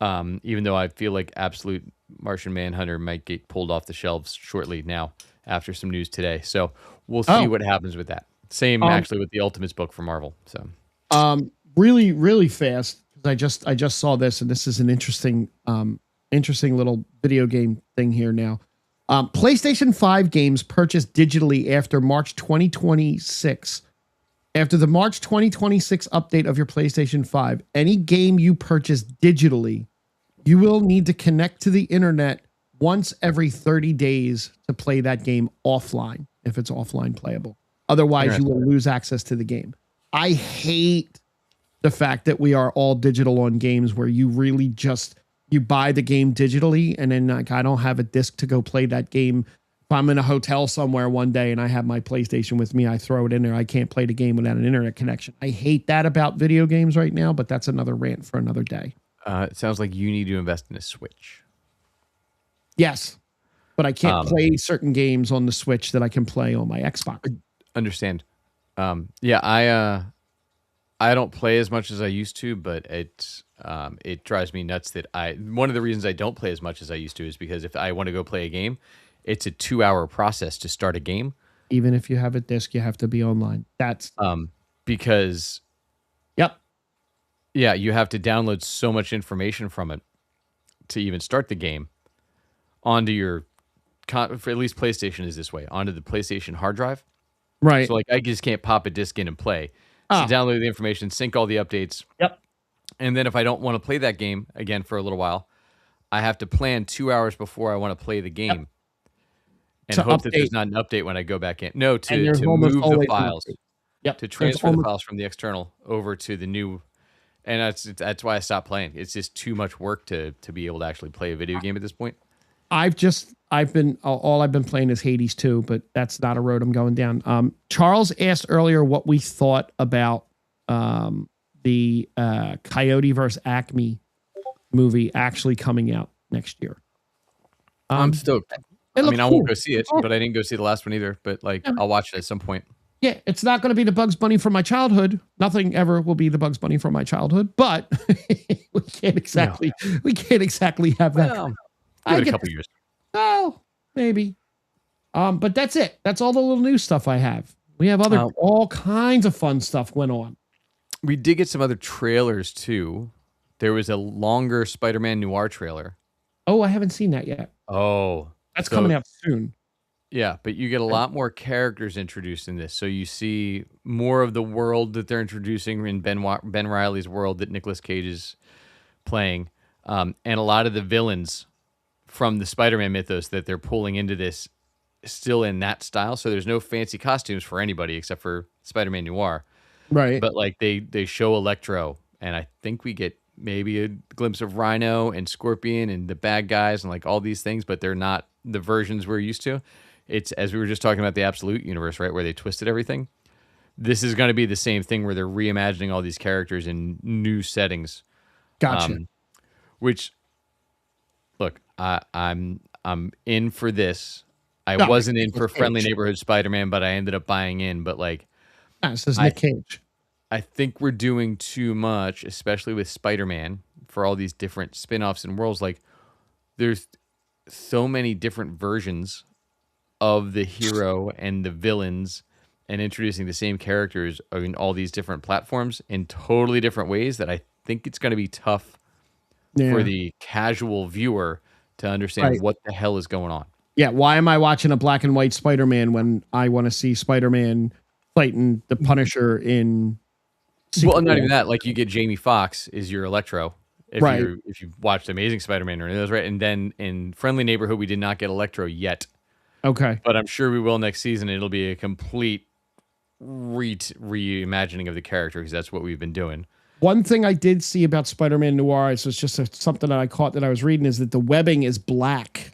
S1: Even though I feel like Absolute Martian Manhunter might get pulled off the shelves shortly now after some news today. So we'll see what happens with that. Same actually with the Ultimates book for Marvel. So
S2: really, really fast, because I just saw this, and this is an interesting little video game thing here now. PlayStation 5 games purchased digitally after March 2026. After the March 2026 update of your PlayStation 5, any game you purchase digitally, you will need to connect to the internet once every 30 days to play that game offline, if it's offline playable. Otherwise, you will lose access to the game. I hate the fact that we are all digital on games, where you really just, you buy the game digitally, and then like, I don't have a disc to go play that game. If I'm in a hotel somewhere one day and I have my PlayStation with me, I throw it in there. I can't play the game without an internet connection. I hate that about video games right now, but that's another rant for another day.
S1: it sounds like you need to invest in a Switch.
S2: Yes, but I can't play certain games on the Switch that I can play on my Xbox.
S1: Understand. Yeah, I don't play as much as I used to, but it drives me nuts that one of the reasons I don't play as much as I used to is because if I want to go play a game, it's a 2-hour process to start a game.
S2: Even if you have a disc, you have to be online. That's
S1: because
S2: yep.
S1: Yeah, you have to download so much information from it to even start the game onto your for at least PlayStation is this way, onto the PlayStation hard drive.
S2: Right.
S1: So like I just can't pop a disc in and play. So download the information, sync all the updates.
S2: Yep.
S1: And then if I don't want to play that game again for a little while, I have to plan 2 hours before I want to play the
S2: Yep.
S1: game and
S2: To
S1: hope that
S2: update,
S1: there's not an update when I go back in. No,
S2: and
S1: to
S2: there's
S1: to
S2: almost
S1: move the
S2: always an
S1: files,
S2: update. Yep.
S1: to
S2: There's
S1: transfer the
S2: almost
S1: files from the external over to the new. And that's why I stopped playing. It's just too much work to be able to actually play a video game at this point.
S2: I've been all I've been playing is Hades 2, but that's not a road I'm going down. Charles asked earlier what we thought about the Coyote versus Acme movie actually coming out next year.
S1: I'm stoked.
S2: It
S1: I
S2: looks
S1: mean, I
S2: cool.
S1: won't go see it, but I didn't go see the last one either. But like,
S2: Yeah.
S1: I'll watch it at some point.
S2: Yeah, it's not going to be the Bugs Bunny from my childhood. Nothing ever will be the Bugs Bunny from my childhood, but we can't exactly have that.
S1: Well,
S2: I
S1: give it a
S2: get
S1: couple years.
S2: Oh, maybe. But that's it. That's all the little news stuff I have. We have all kinds of fun stuff went on.
S1: We did get some other trailers too. There was a longer Spider-Man Noir trailer.
S2: Oh, I haven't seen that yet.
S1: Oh,
S2: That's coming out soon.
S1: Yeah, but you get a lot more characters introduced in this. So you see more of the world that they're introducing in Ben Reilly's world that Nicolas Cage is playing, and a lot of the villains from the Spider-Man mythos that they're pulling into this still in that style. So there's no fancy costumes for anybody except for Spider-Man Noir.
S2: Right.
S1: But like they show Electro, and I think we get maybe a glimpse of Rhino and Scorpion and the bad guys and like all these things, but they're not the versions we're used to. It's, as we were just talking about, the Absolute Universe, right, where they twisted everything. This is going to be the same thing where they're reimagining all these characters in new settings.
S2: Gotcha.
S1: Which, look, I'm in for this. I wasn't in for Friendly Neighborhood Spider-Man, but I ended up buying in. But like,
S2: this is Nick Cage.
S1: I think we're doing too much, especially with Spider-Man, for all these different spin-offs and worlds. Like, there's so many different versions of the hero and the villains, and introducing the same characters in all these different platforms in totally different ways that I think it's going to be tough for the casual viewer to understand what the hell is going on.
S2: Yeah, why am I watching a black and white Spider-Man when I want to see Spider-Man fighting the Punisher in
S1: Well, not even that. Like, you get Jamie Foxx is your Electro. If you've watched Amazing Spider-Man or any of those, right? And then in Friendly Neighborhood, we did not get Electro yet.
S2: Okay.
S1: But I'm sure we will next season. It'll be a complete reimagining of the character, because that's what we've been doing.
S2: One thing I did see about Spider-Man Noir, it's just something that I caught that I was reading, is that the webbing is black.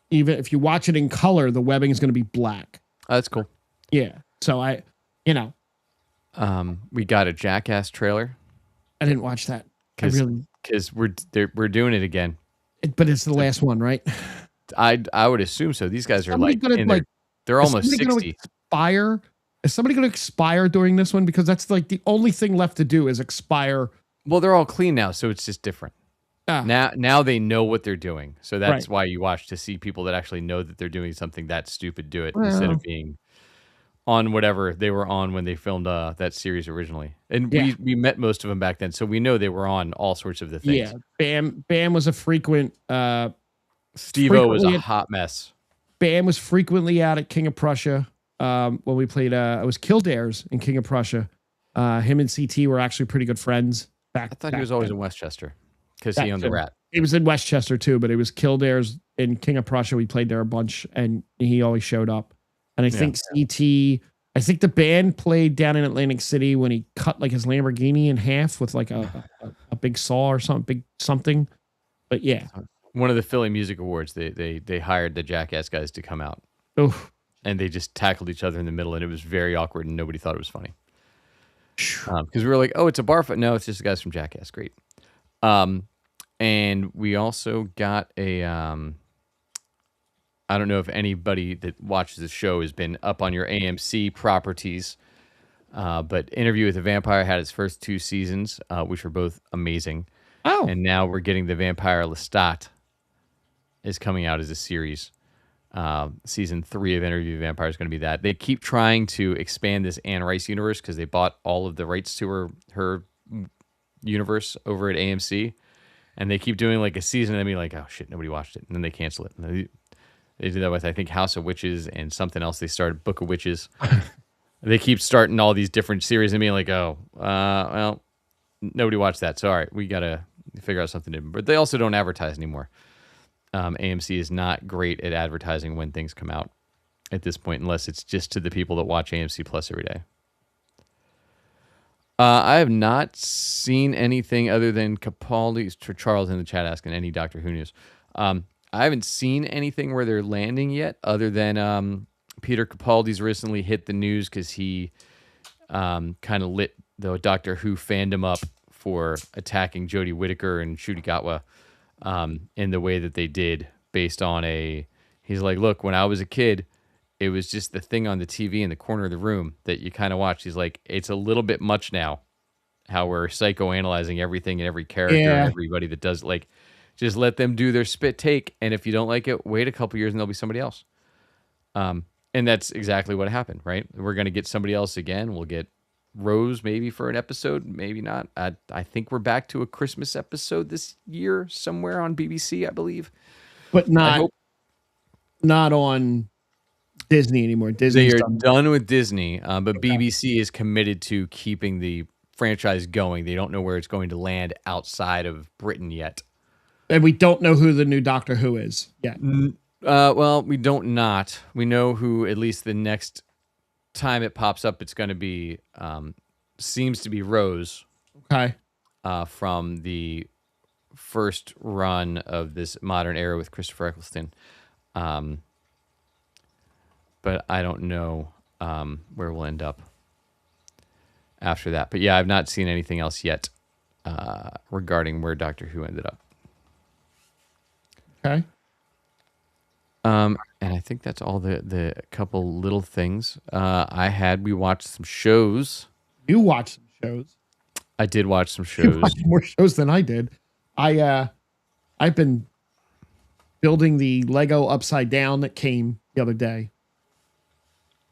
S2: Even if you watch it in color, the webbing is going to be black.
S1: That's cool.
S2: Yeah. So
S1: we got a Jackass trailer.
S2: I didn't watch that.
S1: Because we're doing it again.
S2: But it's the last one, right?
S1: I would assume so. These guys are they're almost 60.
S2: Is somebody going to expire during this one? Because that's like the only thing left to do is expire.
S1: Well, they're all clean now, so it's just different. Now they know what they're doing. So that's why you watch, to see people that actually know that they're doing something that stupid do it, instead of being on whatever they were on when they filmed that series originally. And we met most of them back then, so we know they were on all sorts of the things.
S2: Yeah, Bam was a frequent.
S1: Steve-O was a hot mess.
S2: Bam was frequently out at King of Prussia when we played. It was Kildare's in King of Prussia. Him and CT were actually pretty good friends.
S1: I thought he was always in Westchester because he owned the Rat.
S2: He was in Westchester too, but it was Kildare's in King of Prussia. We played there a bunch, and he always showed up. And I think CT. I think the band played down in Atlantic City when he cut like his Lamborghini in half with like a big saw or something. But yeah.
S1: One of the Philly Music Awards, they hired the Jackass guys to come out.
S2: Oof.
S1: And they just tackled each other in the middle, and it was very awkward, and nobody thought it was funny. Because we were like, oh, it's a bar fight. No, it's just the guys from Jackass. Great. And we also got a... I don't know if anybody that watches the show has been up on your AMC properties, but Interview with the Vampire had its first 2 seasons, which were both amazing.
S2: Oh.
S1: And now we're getting The Vampire Lestat is coming out as a series. Season 3 of Interview with the Vampire is going to be that. They keep trying to expand this Anne Rice universe because they bought all of the rights to her universe over at AMC. And they keep doing like a season and then be like, oh shit, nobody watched it. And then they cancel it. And they do that with, I think, House of Witches and something else. They started Book of Witches. They keep starting all these different series and being like, oh, well, nobody watched that. So, all right, we got to figure out something different. But they also don't advertise anymore. AMC is not great at advertising when things come out at this point, unless it's just to the people that watch AMC Plus every day. I have not seen anything other than Capaldi's. Charles in the chat asking any Doctor Who news. I haven't seen anything where they're landing yet, other than Peter Capaldi's recently hit the news because he kind of lit the Doctor Who fandom up for attacking Jodie Whittaker and Ncuti Gatwa in the way that they did, based on he's like, look, when I was a kid, it was just the thing on the TV in the corner of the room that you kind of watch. He's like, it's a little bit much now how we're psychoanalyzing everything and every character and everybody that does, like, just let them do their spit take. And if you don't like it, wait a couple years and there'll be somebody else. And that's exactly what happened, right? We're going to get somebody else again. We'll get Rose maybe for an episode, maybe not. I think we're back to a Christmas episode this year somewhere on BBC, I believe.
S2: But not on Disney anymore.
S1: They are done with Disney, but BBC is committed to keeping the franchise going. They don't know where it's going to land outside of Britain yet.
S2: And we don't know who the new Doctor Who is yet.
S1: Well, we don't not. We know who, at least the next time it pops up, it's going to be, seems to be Rose.
S2: Okay.
S1: From the first run of this modern era with Christopher Eccleston. But I don't know where we'll end up after that. But yeah, I've not seen anything else yet regarding where Doctor Who ended up.
S2: Okay.
S1: And I think that's all the couple little things we watched some shows.
S2: You watched some shows.
S1: I did watch some shows.
S2: You watched more shows than I did. I've been building the Lego Upside Down that came the other day.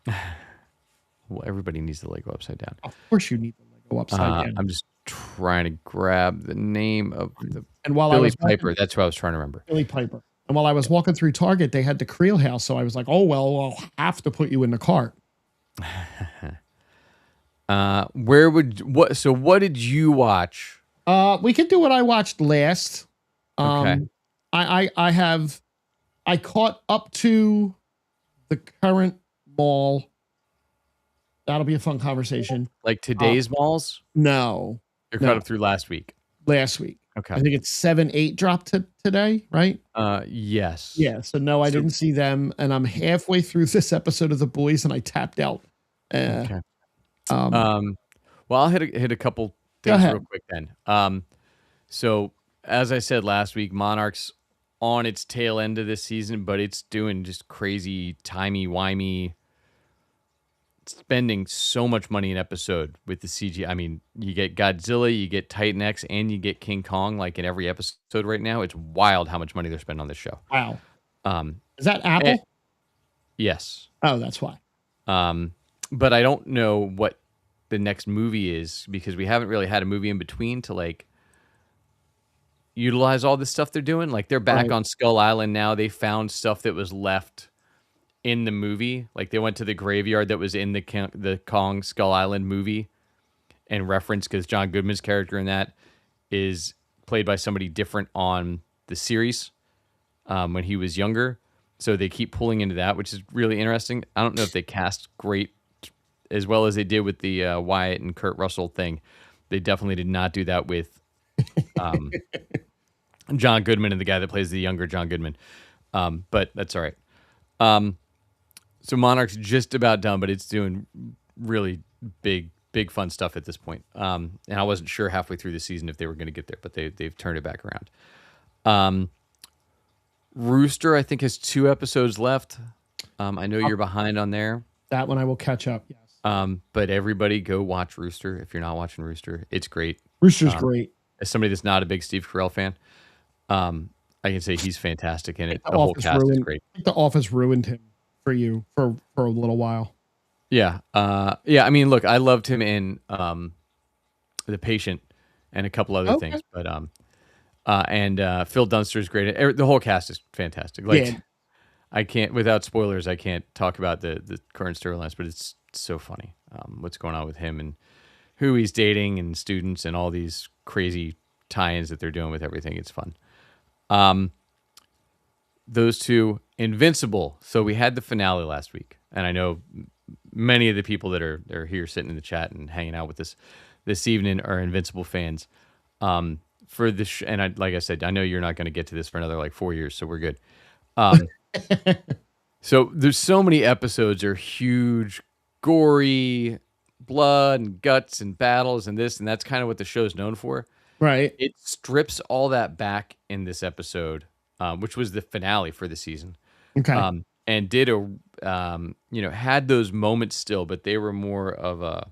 S1: Well, everybody needs the Lego Upside Down.
S2: Of course you need the Lego Upside Down.
S1: I'm just trying to grab the name of the
S2: While
S1: Billy Piper. That's what I was trying to remember.
S2: Billy Piper. And while I was walking through Target, they had the Creel house. So I was like, oh, well, I'll have to put you in the cart.
S1: What did you watch?
S2: We can do what I watched last.
S1: Okay.
S2: I caught up to the current Maul. That'll be a fun conversation.
S1: Like today's Mauls?
S2: No.
S1: You're caught up through last week.
S2: Last week.
S1: Okay.
S2: I think it's 7, 8 dropped today, right?
S1: Yes.
S2: Yeah. So no, I didn't see them, and I'm halfway through this episode of The Boys, and I tapped out.
S1: Okay. Well, I'll hit a couple things real quick then. So as I said last week, Monarch's on its tail end of this season, but it's doing just crazy timey-wimey, spending so much money an episode with the CG. I mean, you get Godzilla, you get Titan X, and you get King Kong like in every episode right now. It's wild how much money they're spending on this show.
S2: Wow. Is that Apple?
S1: Yes.
S2: Oh, that's why.
S1: But I don't know what the next movie is, because we haven't really had a movie in between to like utilize all this stuff they're doing. Like they're back on Skull Island now. They found stuff that was left in the movie. Like they went to the graveyard that was in the Kong Skull Island movie and referenced, because John Goodman's character in that is played by somebody different on the series when he was younger. So they keep pulling into that, which is really interesting. I don't know if they cast great as well as they did with the Wyatt and Kurt Russell thing. They definitely did not do that with John Goodman and the guy that plays the younger John Goodman. But that's all right. So Monarch's just about done, but it's doing really big fun stuff at this point. And I wasn't sure halfway through the season if they were going to get there, but they've turned it back around. Rooster, I think, has 2 episodes left. I know you're behind on there.
S2: That one I will catch up. Yes.
S1: But everybody go watch Rooster. If you're not watching Rooster, it's great.
S2: Rooster's great.
S1: As somebody that's not a big Steve Carell fan, I can say he's fantastic in it. The whole cast is great.
S2: The Office ruined him for you for a little while.
S1: Yeah. I mean, look, I loved him in The Patient and a couple other things, but and Phil Dunster's great. The whole cast is fantastic. Like, yeah. I can't, without spoilers, I can't talk about the current storylines, but it's so funny what's going on with him and who he's dating and students and all these crazy tie-ins that they're doing with everything. It's fun. Those two, Invincible. So we had the finale last week, and I know many of the people that are here sitting in the chat and hanging out with us this evening are Invincible fans. For this, and like I said, I know you're not going to get to this for another like 4 years, so we're good. So there's so many episodes are huge, gory, blood and guts and battles and this, and that's kind of what the show's known for.
S2: Right.
S1: It strips all that back in this episode, which was the finale for the season.
S2: Okay.
S1: And did had those moments still, but they were more of a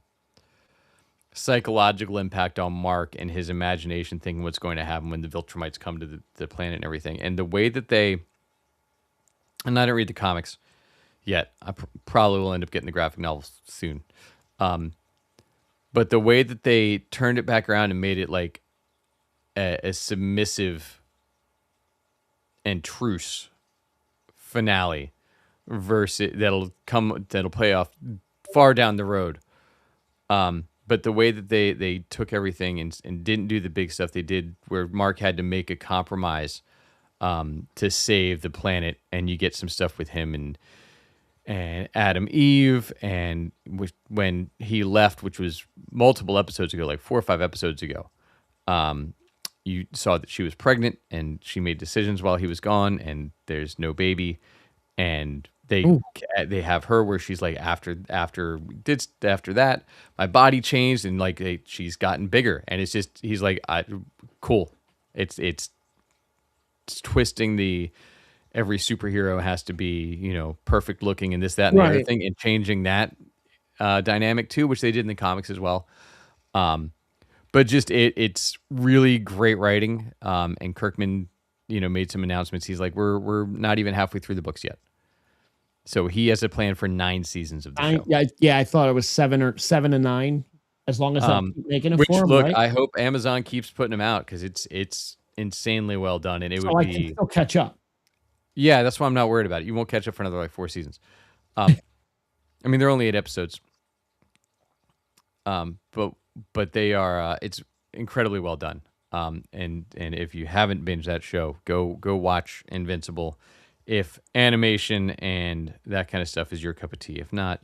S1: psychological impact on Mark and his imagination, thinking what's going to happen when the Viltrumites come to the planet and everything. And the way that and I didn't read the comics yet. I probably will end up getting the graphic novels soon. But the way that they turned it back around and made it like a submissive and truce finale versus that'll play off far down the road. But the way that they took everything and didn't do the big stuff they did, where Mark had to make a compromise to save the planet, and you get some stuff with him and Adam Eve, and when he left, which was multiple episodes ago, like 4 or 5 episodes ago, you saw that she was pregnant and she made decisions while he was gone, and there's no baby, and they have her where she's like after that my body changed, and like she's gotten bigger, and it's just he's like cool. It's twisting every superhero has to be, perfect looking and this, that, and the other thing, and changing that dynamic too, which they did in the comics as well. But just it's really great writing. And Kirkman, made some announcements. He's like, we're not even halfway through the books yet. So he has a plan for 9 seasons of the show.
S2: Yeah, I thought it was 7 to 9, as long as I'm making it for him,
S1: look,
S2: right?
S1: I hope Amazon keeps putting them out, because it's insanely well done, and it would be.
S2: Can still catch up.
S1: Yeah, that's why I'm not worried about it. You won't catch up for another like 4 seasons. I mean, they're only 8 episodes. But they are. It's incredibly well done. And if you haven't binged that show, go watch Invincible. If animation and that kind of stuff is your cup of tea, if not,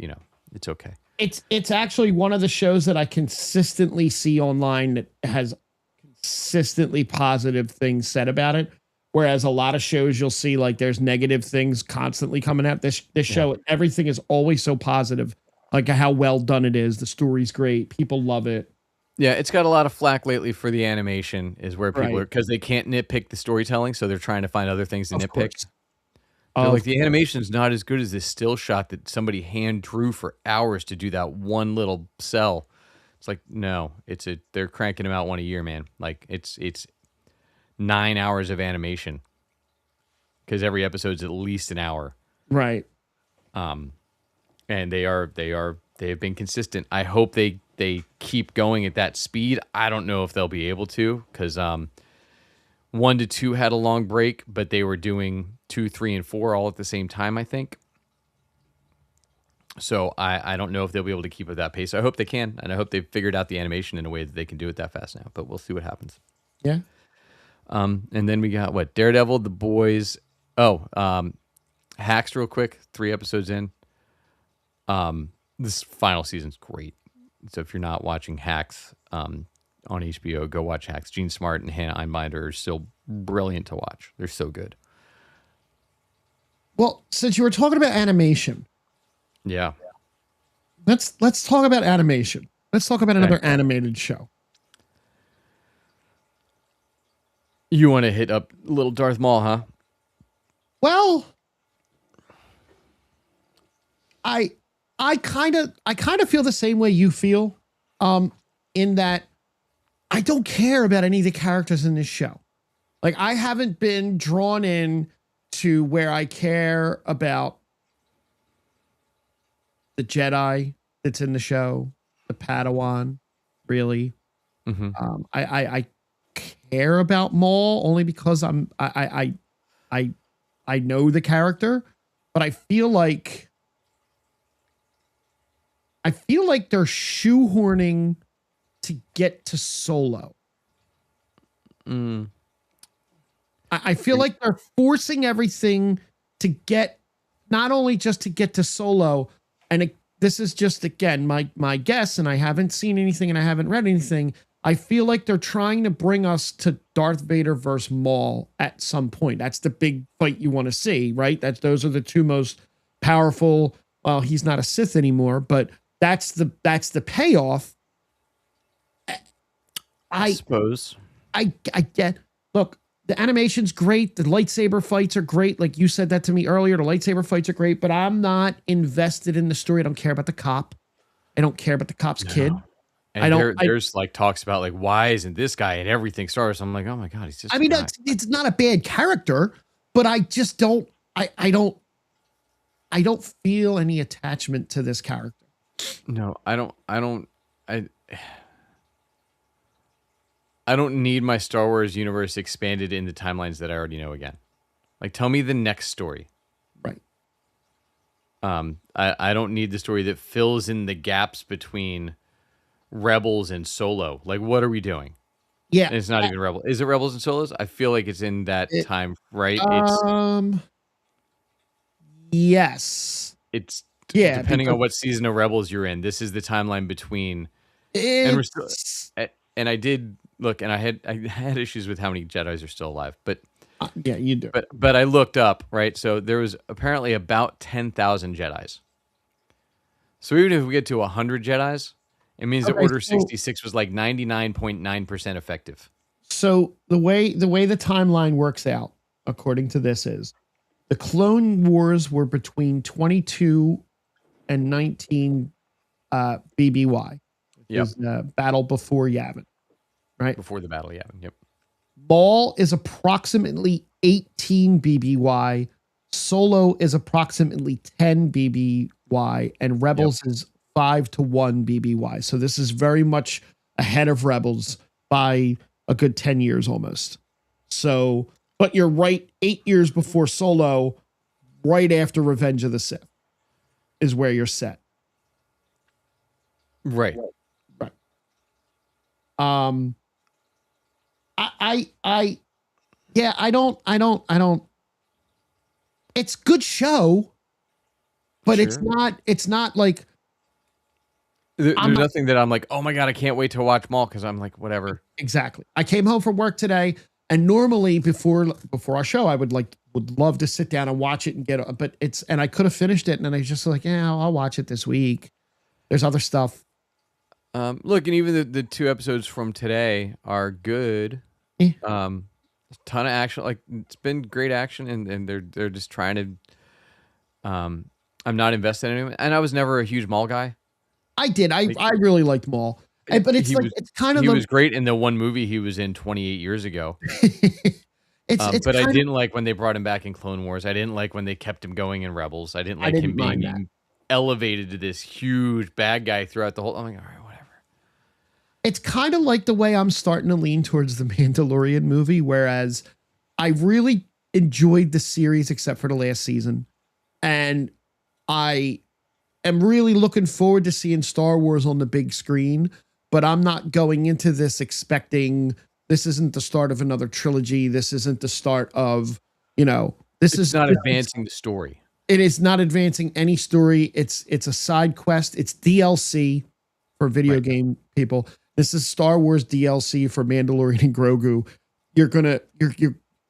S1: it's okay.
S2: It's actually one of the shows that I consistently see online that has consistently positive things said about it. Whereas a lot of shows you'll see like there's negative things constantly coming out. This show, everything is always so positive, like how well done it is. The story's great. People love it.
S1: Yeah, it's got a lot of flack lately for the animation, is where people are, because they can't nitpick the storytelling, so they're trying to find other things to nitpick. They're like, the animation's not as good as this still shot that somebody hand drew for hours to do that one little cell. It's like, no, they're cranking them out one a year, man. Like it's 9 hours of animation, because every episode's at least an hour.
S2: Right.
S1: And they have been consistent. I hope they keep going at that speed. I don't know if they'll be able to, because 1 to 2 had a long break, but they were doing 2, 3, and 4 all at the same time, I think. So I don't know if they'll be able to keep at that pace. I hope they can, and I hope they've figured out the animation in a way that they can do it that fast now. But we'll see what happens.
S2: Yeah.
S1: And then we got Daredevil, The Boys. Hacks real quick. 3 episodes in. This final season's great. So if you're not watching Hacks on HBO, go watch Hacks. Gene Smart and Hannah Einbinder are still brilliant to watch. They're so good.
S2: Well, since you were talking about animation,
S1: yeah,
S2: let's talk about animation. Let's talk about another animated show.
S1: You want to hit up little Darth Maul, huh?
S2: Well, I kind of feel the same way you feel, in that I don't care about any of the characters in this show. Like, I haven't been drawn in to where I care about the Jedi that's in the show, the Padawan, really.
S1: Mm-hmm.
S2: I care about Maul only because I know the character, but I feel like they're shoehorning to get to Solo.
S1: Mm,
S2: I feel like they're forcing everything to get, not only just to get to Solo, and this is just again my guess, and I haven't seen anything and I haven't read anything. I feel like they're trying to bring us to Darth Vader versus Maul at some point. That's the big fight you want to see, right? Those are the two most powerful. Well, he's not a Sith anymore, but that's the payoff.
S1: I suppose.
S2: I get. Look, the animation's great. The lightsaber fights are great. Like you said that to me earlier. The lightsaber fights are great, but I'm not invested in the story. I don't care about the cop. I don't care about the cop's kid.
S1: And there's like talks about like, why isn't this guy in everything Star Wars? I'm like, oh my God, he's just.
S2: I mean, it's not a bad character, but I just don't. I don't feel any attachment to this character.
S1: No, I don't. I don't need my Star Wars universe expanded in the timelines that I already know again. Like, tell me the next story.
S2: Right.
S1: I don't need the story that fills in the gaps between Rebels and Solo. Like, what are we doing?
S2: Yeah.
S1: And it's not even Rebels. Is it Rebels and Solos? I feel like it's in that time, right?
S2: Yes.
S1: It's depending on what season of Rebels you're in. This is the timeline between. And we're still, and I did look, and I had issues with how many Jedis are still alive, but
S2: yeah, you do.
S1: But I looked up, right? So there was apparently about 10,000 Jedis. So even if we get to 100 Jedis, it means that Order 66 was like 99.9% effective.
S2: So the way the timeline works out, according to this, is the Clone Wars were between 22 and 19 BBY.
S1: Yep.
S2: Is battle before Yavin, right?
S1: Before the battle, Yavin. Yep.
S2: Maul is approximately 18 BBY. Solo is approximately 10 BBY, and Rebels is 5-1 BBY. So this is very much ahead of Rebels by a good 10 years almost. So, but you're right, 8 years before Solo, right after Revenge of the Sith, is where you're set.
S1: Right.
S2: Right. I don't. It's good show, but sure. It's not like.
S1: There's nothing that I'm like, oh my God, I can't wait to watch Maul, because I'm like, whatever.
S2: Exactly. I came home from work today, and normally before our show, I would love to sit down and watch it and and I could have finished it, and then I was just like, yeah, I'll watch it this week. There's other stuff.
S1: Look, and even the 2 episodes from today are good.
S2: Yeah.
S1: Ton of action. Like, it's been great action, and they're just trying to. I'm not invested in him, and I was never a huge Maul guy.
S2: I did. I really liked Maul, but it's it's kind of
S1: he was great in the one movie he was in 28 years ago. But I didn't like when they brought him back in Clone Wars. I didn't like when they kept him going in Rebels. I didn't like him being elevated to this huge bad guy throughout the whole. I'm like, all right, whatever.
S2: It's kind of like the way I'm starting to lean towards the Mandalorian movie, whereas I really enjoyed the series except for the last season. And I am really looking forward to seeing Star Wars on the big screen, but I'm not going into this expecting this isn't the start of another trilogy. This isn't the start of, it's
S1: not advancing the story.
S2: It is not advancing any story. It's a side quest. It's DLC for video game people. This is Star Wars DLC for Mandalorian and Grogu.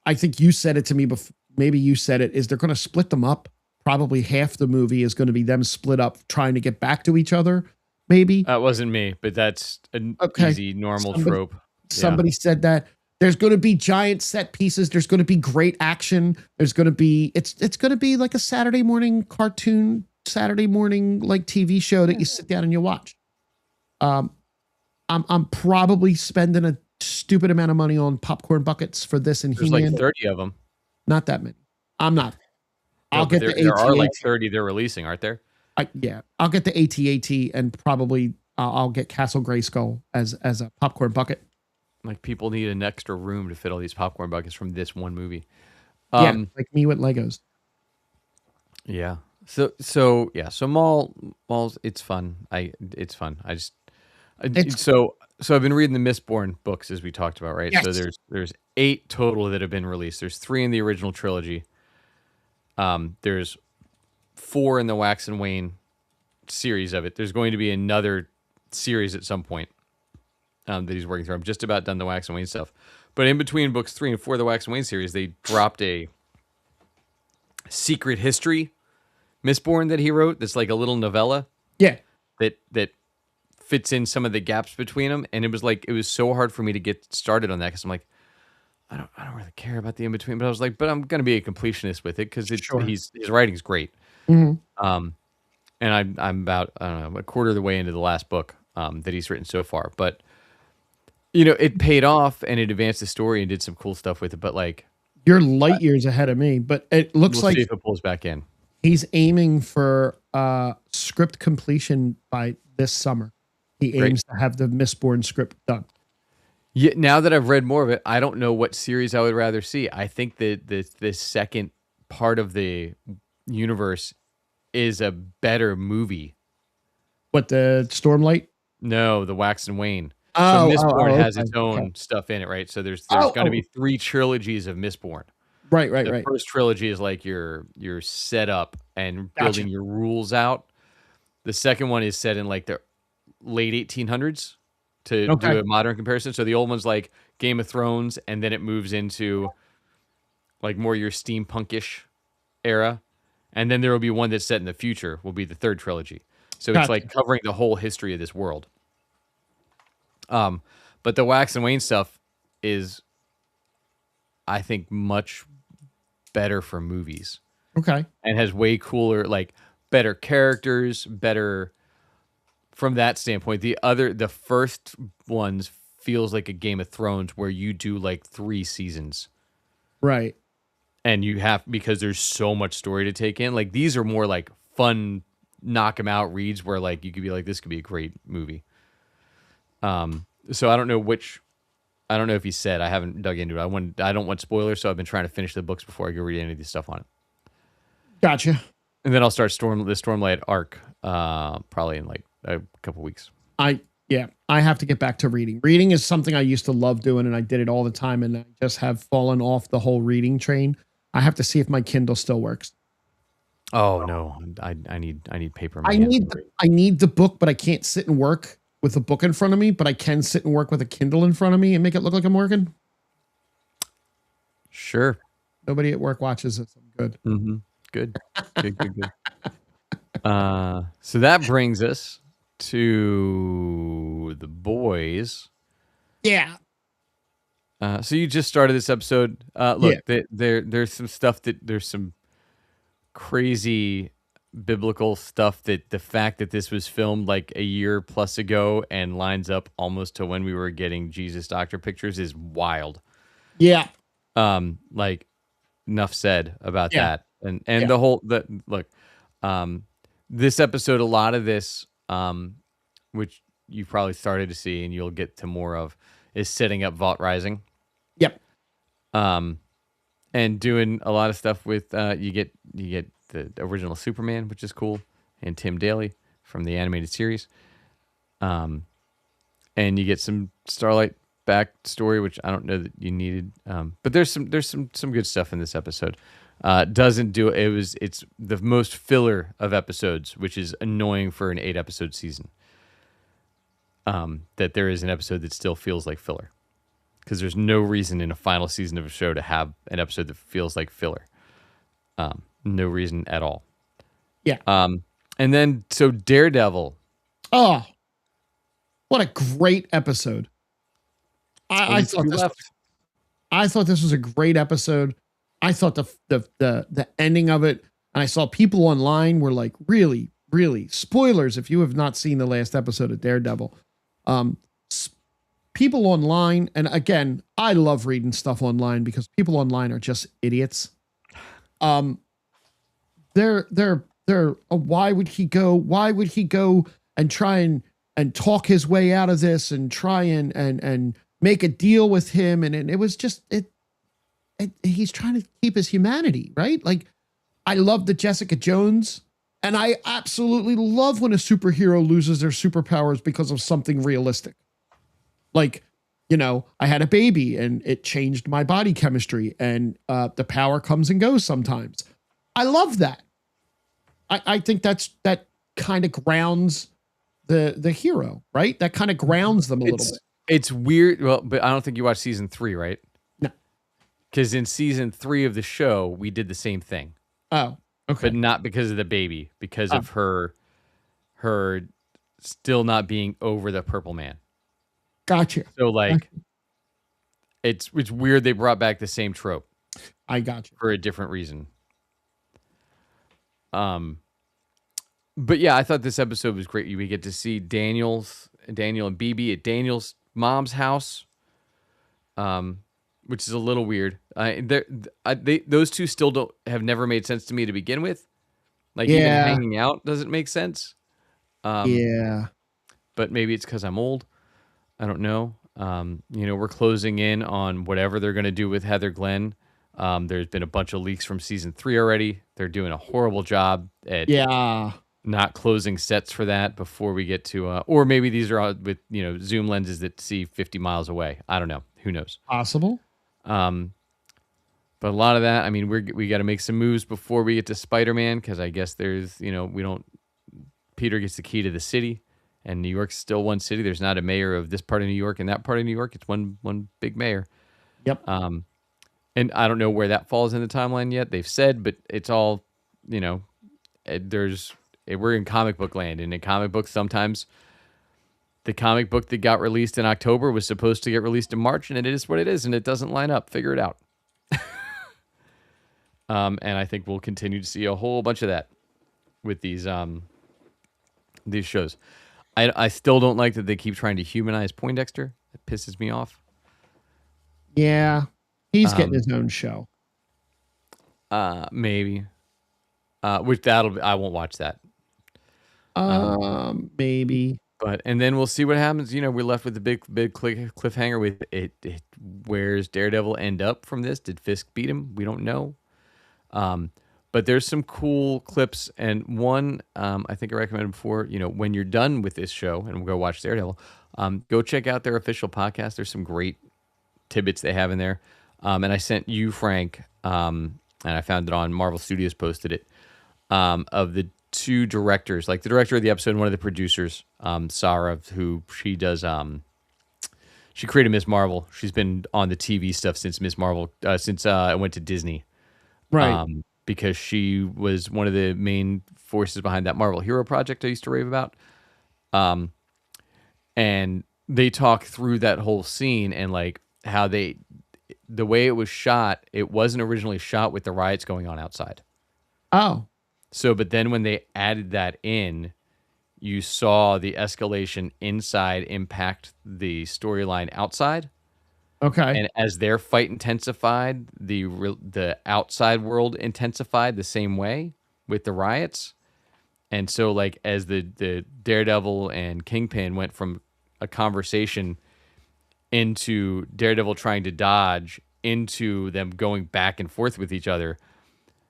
S2: I think you said it to me before. Maybe you said it, is they're going to split them up. Probably half the movie is going to be them split up trying to get back to each other. Maybe.
S1: That wasn't me, but that's an easy, normal trope.
S2: Somebody said that. There's going to be giant set pieces. There's going to be great action. There's going to be, it's going to be like a Saturday morning cartoon, Saturday morning like TV show that you sit down and you watch. I'm probably spending a stupid amount of money on popcorn buckets for this and
S1: There's
S2: He-Man.
S1: like 30 of them.
S2: Not that many. I'm not.
S1: I'll get the AT-AT. There are like 30 they're releasing, aren't there?
S2: I'll get the AT-AT and probably I'll get Castle Grayskull as a popcorn bucket.
S1: Like, people need an extra room to fit all these popcorn buckets from this one movie.
S2: Like me with Legos.
S1: Yeah. So Maul's it's fun. It's fun. So I've been reading the Mistborn books as we talked about, right? So
S2: Yes.
S1: there's 8 total that have been released. There's 3 in the original trilogy. There's 4 in the Wax and Wane series of it. There's going to be another series at some point that he's working through. I'm just about done the Wax and Wane stuff. But in between books 3 and 4 of the Wax and Wane series, they dropped a secret history Mistborn that he wrote. That's like a little novella
S2: Yeah.
S1: that fits in some of the gaps between them. And it was so hard for me to get started on that because I'm like, I don't really care about the in between. But I was like, but I'm gonna be a completionist with it because
S2: Sure.
S1: his writing's great.
S2: Mhm.
S1: And I'm about, I don't know, a quarter of the way into the last book that he's written so far. But it paid off and it advanced the story and did some cool stuff with it. But like,
S2: You're light years ahead of me, but it looks
S1: we'll
S2: like
S1: see if it pulls back in.
S2: he's aiming for script completion by this summer. He aims to have the Mistborn script done.
S1: Yeah, now that I've read more of it, I don't know what series I would rather see. I think that the second part of the universe is a better movie.
S2: What, the Stormlight?
S1: No, the Wax and Wane.
S2: Oh,
S1: so Mistborn has
S2: okay,
S1: its own
S2: okay.
S1: stuff in it, right? So there's going to be 3 trilogies of Mistborn.
S2: Right.
S1: The first trilogy is like your setup and building
S2: Gotcha.
S1: your rules out. The second one is set in like the late 1800s to do a modern comparison. So the old one's like Game of Thrones, and then it moves into like more your steampunkish era. And then there will be one that's set in the future, will be the third trilogy. So it's like covering the whole history of this world. But the Wax and Wane stuff is, I think, much better for movies.
S2: Okay.
S1: And has way cooler, like better characters, better from that standpoint. The first ones feels like a Game of Thrones where you do like 3 seasons.
S2: Right.
S1: And you have, because there's so much story to take in. Like these are more like fun, knock 'em out reads where like you could be like, this could be a great movie. So I don't know if he said, I haven't dug into it. I don't want spoilers, so I've been trying to finish the books before I go read any of this stuff on it.
S2: Gotcha.
S1: And then I'll start the Stormlight arc probably in like a couple weeks.
S2: I have to get back to reading. Reading is something I used to love doing, and I did it all the time, and I just have fallen off the whole reading train. I have to see if my Kindle still works.
S1: Oh no, I need paper.
S2: I need the book, but I can't sit and work with a book in front of me, but I can sit and work with a Kindle in front of me and make it look like I'm working.
S1: Sure.
S2: Nobody at work watches this. I'm good.
S1: Mm-hmm. Good. So that brings us to the boys.
S2: Yeah.
S1: So you just started this episode. Look, there's some stuff there's some crazy biblical stuff that the fact that this was filmed like a year plus ago and lines up almost to when we were getting Jesus Doctor pictures is wild.
S2: Yeah.
S1: Like enough said about that. And the whole this episode, a lot of this, which you probably started to see and you'll get to more of, is setting up Vault Rising.
S2: Yep.
S1: And doing a lot of stuff with you get the original Superman, which is cool, and Tim Daly from the animated series. And you get some Starlight backstory, which I don't know that you needed. But there's some good stuff in this episode. It's the most filler of episodes, which is annoying for an 8-episode season. That there is an episode that still feels like filler. Because there's no reason in a final season of a show to have an episode that feels like filler. No reason at all.
S2: Yeah.
S1: And then, so Daredevil.
S2: Oh, what a great episode. I thought this was a great episode. I thought the ending of it, and I saw people online were like, really, really, spoilers if you have not seen the last episode of Daredevil. People online, and again, I love reading stuff online because people online are just idiots. Why would he go and try and talk his way out of this and try and make a deal with him? And it was just, he's trying to keep his humanity, right? Like, I love the Jessica Jones, and I absolutely love when a superhero loses their superpowers because of something realistic. Like, I had a baby and it changed my body chemistry, and the power comes and goes sometimes. I love that. I think that kind of grounds the hero, right? That kind of grounds them a little bit.
S1: It's weird. Well, but I don't think you watched season 3, right?
S2: No.
S1: Because in season 3 of the show, we did the same thing,
S2: Oh,
S1: but
S2: okay.
S1: not because of the baby, because
S2: Oh,
S1: of her still not being over the purple man.
S2: gotcha.
S1: So
S2: Gotcha.
S1: like, it's weird they brought back the same trope
S2: I got you.
S1: for a different reason. But yeah, I thought this episode was great. We get to see Daniel and BB at Daniel's mom's house, which is a little weird. Those two still don't have never made sense to me to begin with. Like even
S2: Yeah.
S1: hanging out doesn't make sense.
S2: Yeah.
S1: But maybe it's because I'm old. I don't know. We're closing in on whatever they're going to do with Heather Glenn. There's been a bunch of leaks from season 3 already. They're doing a horrible job at
S2: Yeah.
S1: not closing sets for that before we get to, or maybe these are with, zoom lenses that see 50 miles away. I don't know. Who knows?
S2: Possible.
S1: But a lot of that, I mean, we got to make some moves before we get to Spider-Man, because I guess there's, Peter gets the key to the city, and New York's still one city. There's not a mayor of this part of New York and that part of New York. It's one big mayor.
S2: Yep.
S1: And I don't know where that falls in the timeline yet. They've said, but it's all, we're in comic book land, and in comic books, sometimes the comic book that got released in October was supposed to get released in March, and it is what it is, and it doesn't line up. Figure it out. And I think we'll continue to see a whole bunch of that with these shows. I still don't like that they keep trying to humanize Poindexter. It pisses me off.
S2: Yeah. He's getting his own show.
S1: Maybe. I won't watch that.
S2: Maybe.
S1: And then we'll see what happens. We're left with the big cliffhanger with it. Where's Daredevil end up from this? Did Fisk beat him? We don't know. But there's some cool clips, and one I think I recommended before. When you're done with this show and we'll go watch Daredevil, go check out their official podcast. There's some great tidbits they have in there. And I sent you, Frank, and I found it on Marvel Studios, posted it, of the two directors, like the director of the episode and one of the producers, Sarah, who she does. She created Miss Marvel. She's been on the TV stuff since Miss Marvel, since I went to Disney.
S2: Right.
S1: Because she was one of the main forces behind that Marvel Hero project I used to rave about. And they talk through that whole scene and like how the way it was shot, it wasn't originally shot with the riots going on outside.
S2: Oh.
S1: So, but then when they added that in, you saw the escalation inside impact the storyline outside.
S2: Okay.
S1: And as their fight intensified, the outside world intensified the same way with the riots. And so, like, as the Daredevil and Kingpin went from a conversation into Daredevil trying to dodge into them going back and forth with each other,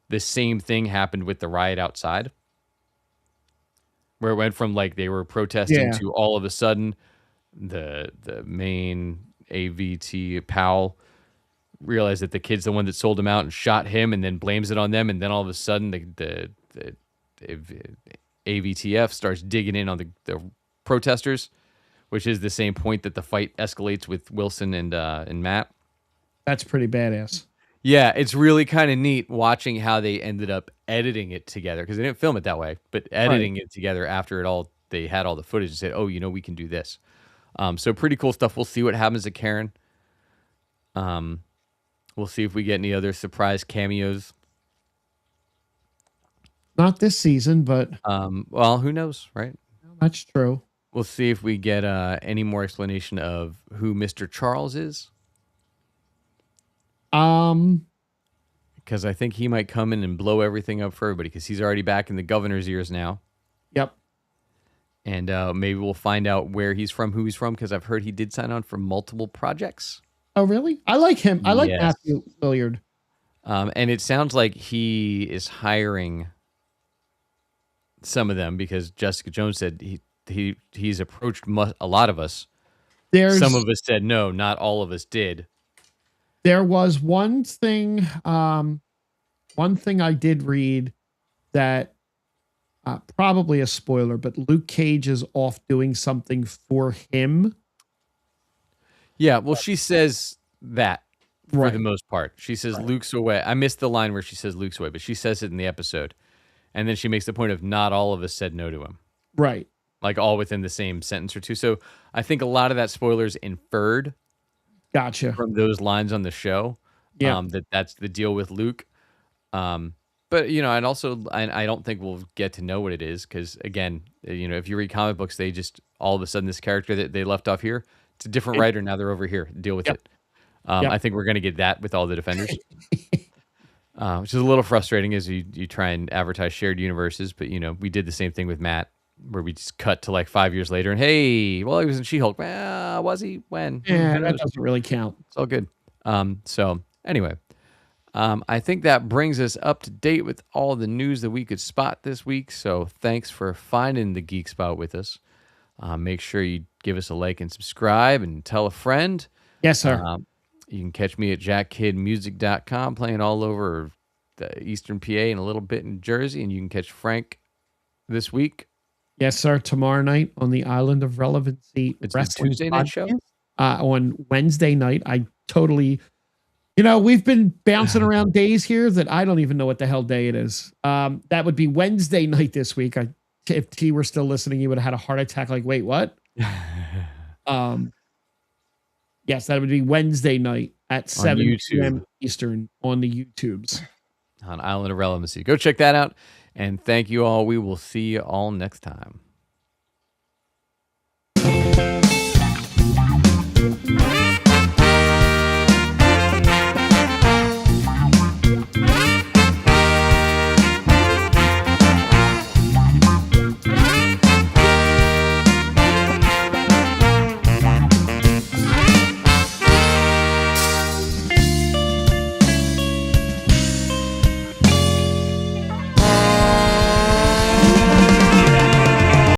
S1: the same thing happened with the riot outside, where it went from like they were protesting to all of a sudden the main AVT Powell realized that the kid's the one that sold him out and shot him, and then blames it on them, and then all of a sudden the AVTF starts digging in on the protesters, which is the same point that the fight escalates with Wilson and Matt.
S2: That's pretty badass.
S1: Yeah, it's really kind of neat watching how they ended up editing it together, because they didn't film it that way, but editing it together after they had all the footage and said, oh, we can do this. So pretty cool stuff. We'll see what happens to Karen. We'll see if we get any other surprise cameos.
S2: Not this season, but
S1: well, who knows, right?
S2: That's true.
S1: We'll see if we get any more explanation of who Mr. Charles is. Because I think he might come in and blow everything up for everybody, because he's already back in the governor's ears now.
S2: Yep.
S1: And maybe we'll find out where he's from, who he's from, because I've heard he did sign on for multiple projects.
S2: Oh, really? I like him. I like Matthew Hilliard. And
S1: it sounds like he is hiring some of them, because Jessica Jones said he's approached a lot of us Some
S2: There's
S1: of us said no, not all of us did.
S2: there was one thing I did read that probably a spoiler, but Luke Cage is off doing something for him.
S1: Yeah, well, she says that for the
S2: Right.
S1: most part. She says
S2: Right.
S1: Luke's away. I missed the line where she says Luke's away, but she says it in the episode. And then she makes the point of not all of us said no to him,
S2: Right.
S1: like all within the same sentence or two. So I think a lot of that spoilers inferred
S2: Gotcha.
S1: from those lines on the show,
S2: Yeah.
S1: that's the deal with Luke. Um, but I'd also I don't think we'll get to know what it is because again, if you read comic books, they just all of a sudden this character that they left off here, it's a different writer now. They're over here. Deal with
S2: Yep.
S1: it.
S2: Yep.
S1: I think we're going to get that with all the Defenders, which is a little frustrating as you try and advertise shared universes. But we did the same thing with Matt, where we just cut to like 5 years later, and hey, well, he was in She-Hulk. Well, was he? When?
S2: Yeah,
S1: Who
S2: that
S1: knows?
S2: doesn't really count.
S1: It's all good. So anyway, I think that brings us up to date with all the news that we could spot this week. So thanks for finding the Geek Spot with us. Make sure you give us a like and subscribe and tell a friend.
S2: Yes, sir.
S1: You can catch me at jackkidmusic.com playing all over the Eastern PA and a little bit in Jersey. And you can catch Frank this week.
S2: Yes, sir. Tomorrow night on the Island of Relevancy
S1: It's the
S2: Wrestling
S1: Tuesday night show.
S2: On Wednesday night. I totally, we've been bouncing around days here that I don't even know what the hell day it is. That would be Wednesday night this week. If T were still listening, he would have had a heart attack. Like, wait, what? Yes, that would be Wednesday night at 7 p.m. Eastern on the YouTubes.
S1: On Island of Relevancy. Go check that out. And thank you all. We will see you all next time.